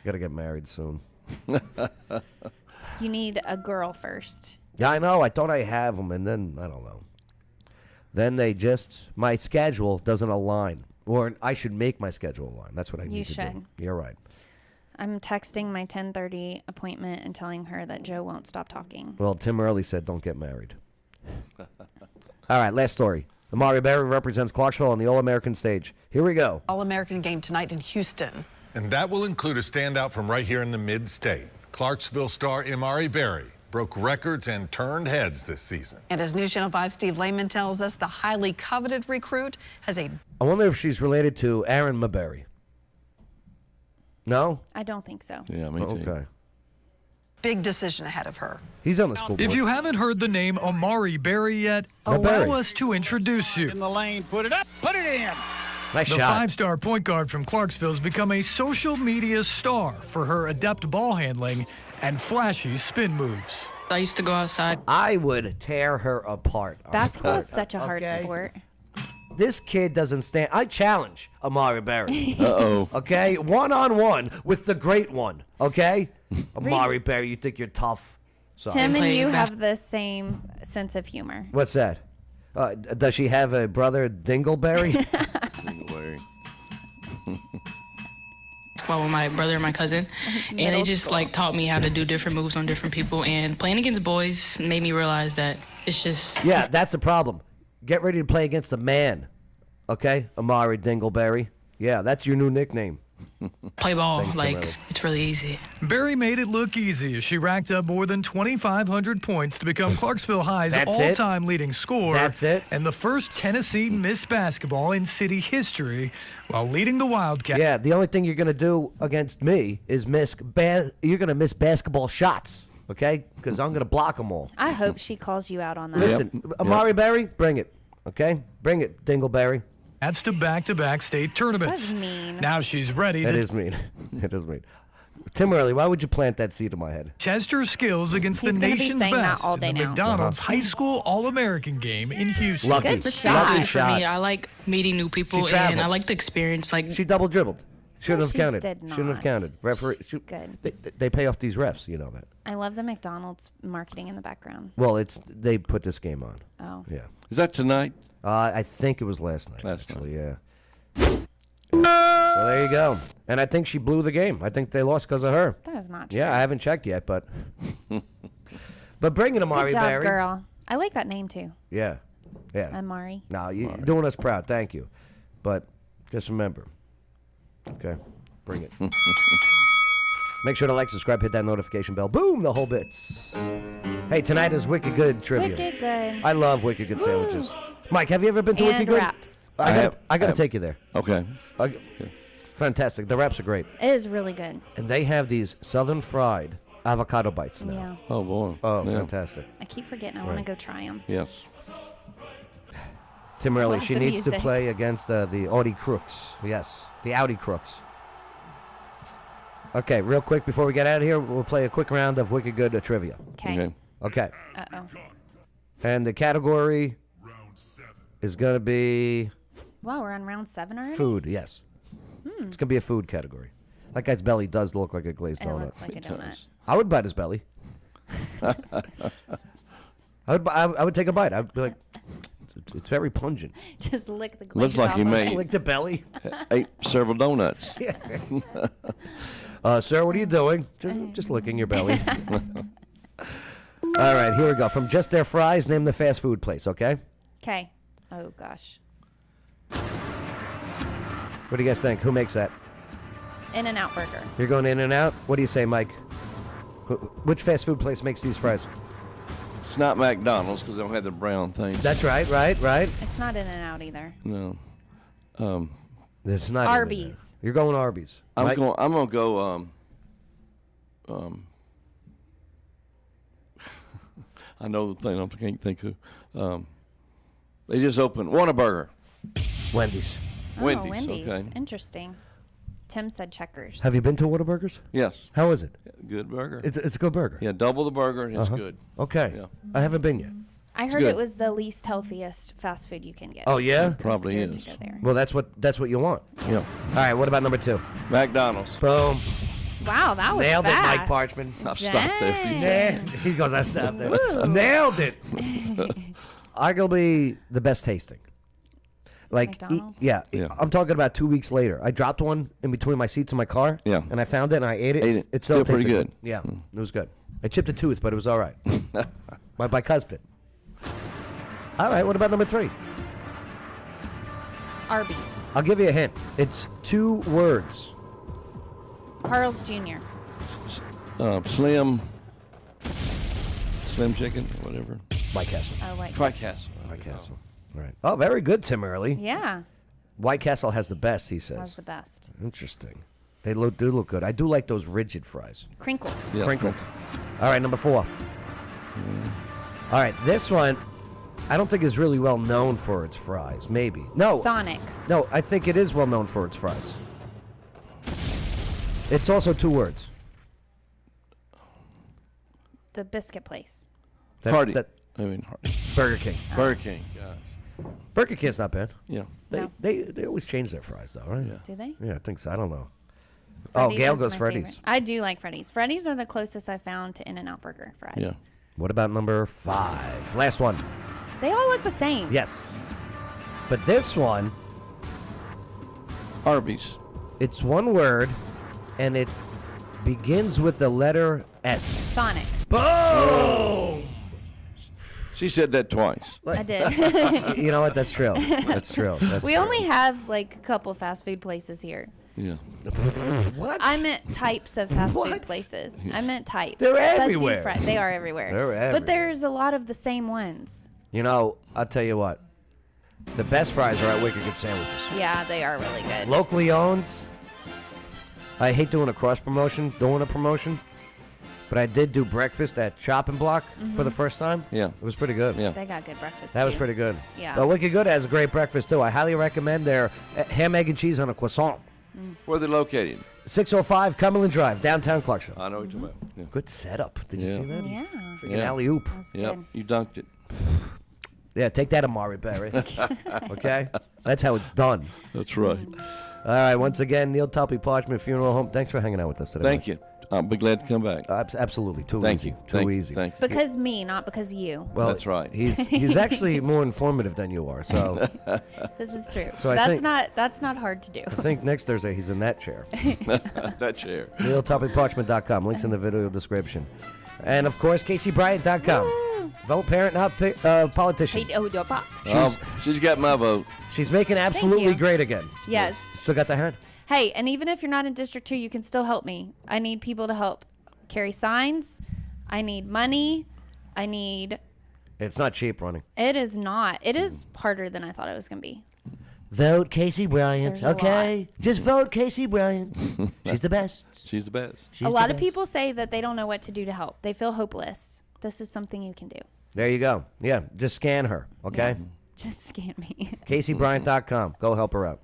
Got to get married soon. You need a girl first. Yeah, I know. I thought I have them, and then, I don't know. Then my schedule doesn't align. Or I should make my schedule align. That's what I need to do. You should. You're right. I'm texting my 10:30 appointment and telling her that Joe won't stop talking. Well, Tim Early said don't get married. All right, last story. Amari Berry represents Clarksville on the All-American stage. Here we go. All-American game tonight in Houston. And that will include a standout from right here in the mid-state. Clarksville star Amari Berry broke records and turned heads this season. And as News Channel 5 Steve Lehman tells us, the highly coveted recruit has a... I wonder if she's related to Aaron Maberry. No? I don't think so. Yeah, me too. Okay. big decision ahead of her. He's on the school board. If you haven't heard the name Amari Berry yet, Berry. allow us to introduce you. In the lane, put it up, put it in. Nice the shot. five-star point guard from Clarksville's become a social media star for her adept ball handling and flashy spin moves. I used to go outside. I would tear her apart. on the Basketball is court, such a hard okay? sport. This kid doesn't stand. I challenge Amari Berry. Uh-oh. Okay? One-on-one with the great one. Okay? Amari Berry, you think you're tough. Sorry. Tim and you have the same sense of humor. What's that? Does she have a brother, Dingleberry? Well, with my brother and my cousin, and they just like taught me how to do different moves on different people. And playing against boys made me realize that it's just Yeah, that's the problem. Get ready to play against a man. Okay? Amari Dingleberry. Yeah, that's your new nickname. play ball. Thanks, Like Tim Riley. it's really easy. Berry made it look easy as she racked up more than 2,500 points to become Clarksville High's That's it? all-time leading scorer. That's it? And the first Tennessee Miss Basketball in city history while leading the Wildcats. Yeah, the only thing you're going to do against me is you're going to miss basketball shots. Okay? Because I'm going to block them all. I hope she calls you out on that. Listen, Amari Berry, bring it. Okay? Bring it, Dingleberry. That's to back-to-back state tournaments. That's mean. Now she's ready It to is mean. It is mean. Tim Early, why would you plant that seed in my head? test her skills against He's the gonna be nation's saying that best all in day the now. McDonald's High School All-American game in Houston. Lucky. Good shot. Lucky For shot. me, I like meeting new people, She and traveled. I like the experience. Like She double dribbled. Shouldn't have she counted. did Shouldn't have not. counted. Referee. Good. They pay off these refs. You know that. I love the McDonald's marketing in the background. Well, they put this game on. Oh. Yeah. Is that tonight? I think it was last night. Last actually, yeah. So there you go. And I think she blew the game. I think they lost because of her. That is not true. Yeah, I haven't checked yet, but bring it, Amari Good job, Berry. girl. I like that name too. Yeah, yeah. Amari. No, you're doing us proud. Thank you. But just remember, okay, bring it. Make sure to like, subscribe, hit that notification bell. Boom, the whole bits. Hey, tonight is Wicked Good trivia. Wicked Good. I love Wicked Good sandwiches. Mike, have you ever been to And Wicked Good? wraps. I got to take you there. Okay. Fantastic. The wraps are great. It is really good. And they have these southern fried avocado bites now. Yeah. Oh, boy. Oh, Yeah. fantastic. I keep forgetting I want to Right. go try them. Yes. Tim Early, Love she the needs to music. play against the Audi Crooks. Yes, the Audi Crooks. Okay, real quick before we get out of here, we'll play a quick round of Wicked Good trivia. Okay. Okay. Uh-oh. And the category is going to be Wow, we're on round 7 already? food, yes. It's going to be a food category. That guy's belly does look like a glazed It donut. looks like a donut. I would bite his belly. I would take a bite. I'd be like, it's very pungent. Just lick the glaze Looks like off you of may it. Lick the belly. ate several donuts. Sir, what are you doing? Just licking your belly. All right, here we go. From Just Their Fries, name the fast food place, okay? Okay. Oh, gosh. What do you guys think? Who makes that? In-N-Out Burger. You're going In-N-Out? What do you say, Mike? Which fast food place makes these fries? It's not McDonald's because they don't have the brown thing. That's right. It's not In-N-Out either. No. It's not Arby's. You're going Arby's. I'm Mike? gonna go. I know the thing. I can't think who. They just opened Whataburger. Wendy's. Oh, Wendy's. Okay. Interesting. Tim said Checkers. Have you been to Whataburgers? Yes. How is it? Good burger. It's a good burger. Yeah, double the burger. It's good. Okay. Yeah. I haven't been yet. I heard good. it was the least healthiest fast food you can get. Oh, yeah? I'm Probably scared is. to go there. Well, that's what you want. Yeah. All right, what about number 2? McDonald's. Boom. Wow, that was Nailed fast. it, Mike Parchman. I've stopped there a few times. He goes, I stopped there. Woo. Nailed it. Arguably the best tasting. Like, McDonald's? Yeah. I'm talking about 2 weeks later. I dropped one in between my seats in my car. Yeah. And I found it and I ate it. It's Still pretty tasted good. Yeah, it was good. I chipped a tooth, but it was all right. My bicuspid. All right, what about number 3? Arby's. I'll give you a hint. It's 2 words. Carl's Jr. Slim chicken, whatever. White Castle. Oh, White White Castle. Castle. White Castle. All right. Oh, very good, Tim Early. Yeah, White Castle has the best, he that was says. the best. Interesting. They do look good. I do like those rigid fries. Crinkle. Yeah. Crinkled. All right, number 4. All right, this one, I don't think is really well known for its fries. Maybe. No. Sonic. No, I think it is well known for its fries. It's also 2 words. The biscuit place. Hardy. Hardy. Burger King. Burger King. Gosh. Burger King's not bad. Yeah. They always change their fries, though, right? Yeah. Do they? Yeah, I think so. I don't know. Freddy's Gail is goes my Freddy's. favorite. I do like Freddy's. Freddy's are the closest I found to In-N-Out Burger fries. Yeah. What about number 5? Last one. They all look the same. Yes. But this one, Arby's. it's 1 word, and it begins with the letter S. Sonic. Boom! She said that twice. I did. You know what? That's true. That's true. That's We true. only have like a couple fast food places here. Yeah. What? I meant types of fast food What? places. I meant types. They're that do everywhere. They are everywhere. They're everywhere. But there's a lot of the same ones. You know, I'll tell you what. The best fries are at Wicked Good Sandwiches. Yeah, they are really good. Locally owned. I hate doing a cross promotion, doing a promotion. But I did do breakfast at Chopping Block for the first time. Yeah. It was pretty good. Yeah. They got good breakfast That was too. pretty good. Yeah. But Wicked Good has a great breakfast, too. I highly recommend their ham, egg, and cheese on a croissant. Where they're located? 605 Cumberland Drive, downtown Clarksville. I know what you're talking about. Yeah. Good setup. Did you Yeah. see that? Yeah. Freaking alley-oop. That's Yep. good. You dunked it. Yeah, take that, Amari Berry. Okay? That's how it's done. That's right. All right, once again, Neil Tuppy, Parchman Funeral Home. Thanks for hanging out with us today. Thank you. I'll be glad to come back. Absolutely. Too Thank easy. you. Too easy. Thank you. Because me, not because you. Well, That's right. He's actually more informative than you are. So This is true. So I that's think- not hard to do. I think next Thursday he's in that chair. That chair. NeilTuppyParchman.com. Links in the video description. And, of course, CaseyBryant.com. Vote parent, not politician. She's got my vote. She's making absolutely you. great again. Yes. Still got the hand? Hey, and even if you're not in District 2, you can still help me. I need people to help carry signs. I need money. I need... It's not cheap running. It is not. It is harder than I thought it was going to be. Vote Casey Bryant, There's a okay? Just vote Casey Bryant. She's the best. She's the best. She's a the lot of best. people say that they don't know what to do to help. They feel hopeless. This is something you can do. There you go. Yeah, just scan her, okay? Just scan me. CaseyBryant.com. Go help her out.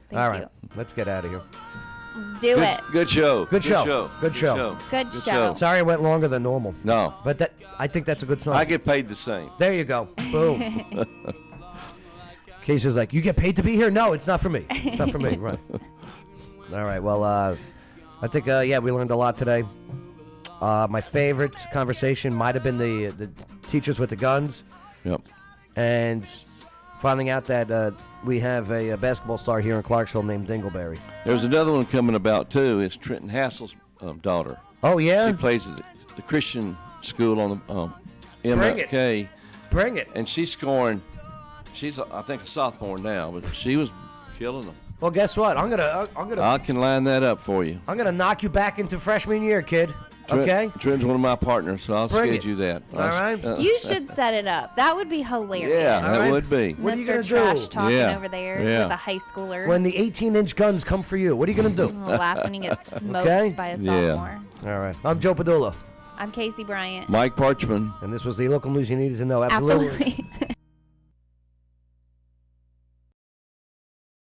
Thank All right, you. let's get out of here. Let's do it. Good show. Good show. Good show. Good show. Sorry, it went longer than normal. No. But I think that's a good sign. I get paid the same. There you go. Boom. Casey's like, you get paid to be here? No, it's not for me. It's not for me. Right. All right. Well, I think, we learned a lot today. My favorite conversation might have been the teachers with the guns. Yep. And finding out that we have a basketball star here in Clarksville named Dingleberry. There's another one coming about, too. It's Trenton Hassel's daughter. Oh, yeah? She plays at the Christian school on the MFK. Bring it. And she's scoring. She's, I think, a sophomore now, but she was killing them. Well, guess what? I can line that up for you. I'm gonna knock you back into freshman year, kid. Okay? Trent's one of my partners, so I'll schedule that. All right. You should set it up. That would be hilarious. Yeah, that would be. What are you Mr. gonna Trash do? talking Yeah. over there Yeah. with a high schooler. When the 18-inch guns come for you, what are you gonna do? Laugh when he gets smoked Okay? by a Yeah. sophomore. All right. I'm Joe Padula. I'm Casey Bryant. Mike Parchman. And this was the local news you needed to know. Absolutely.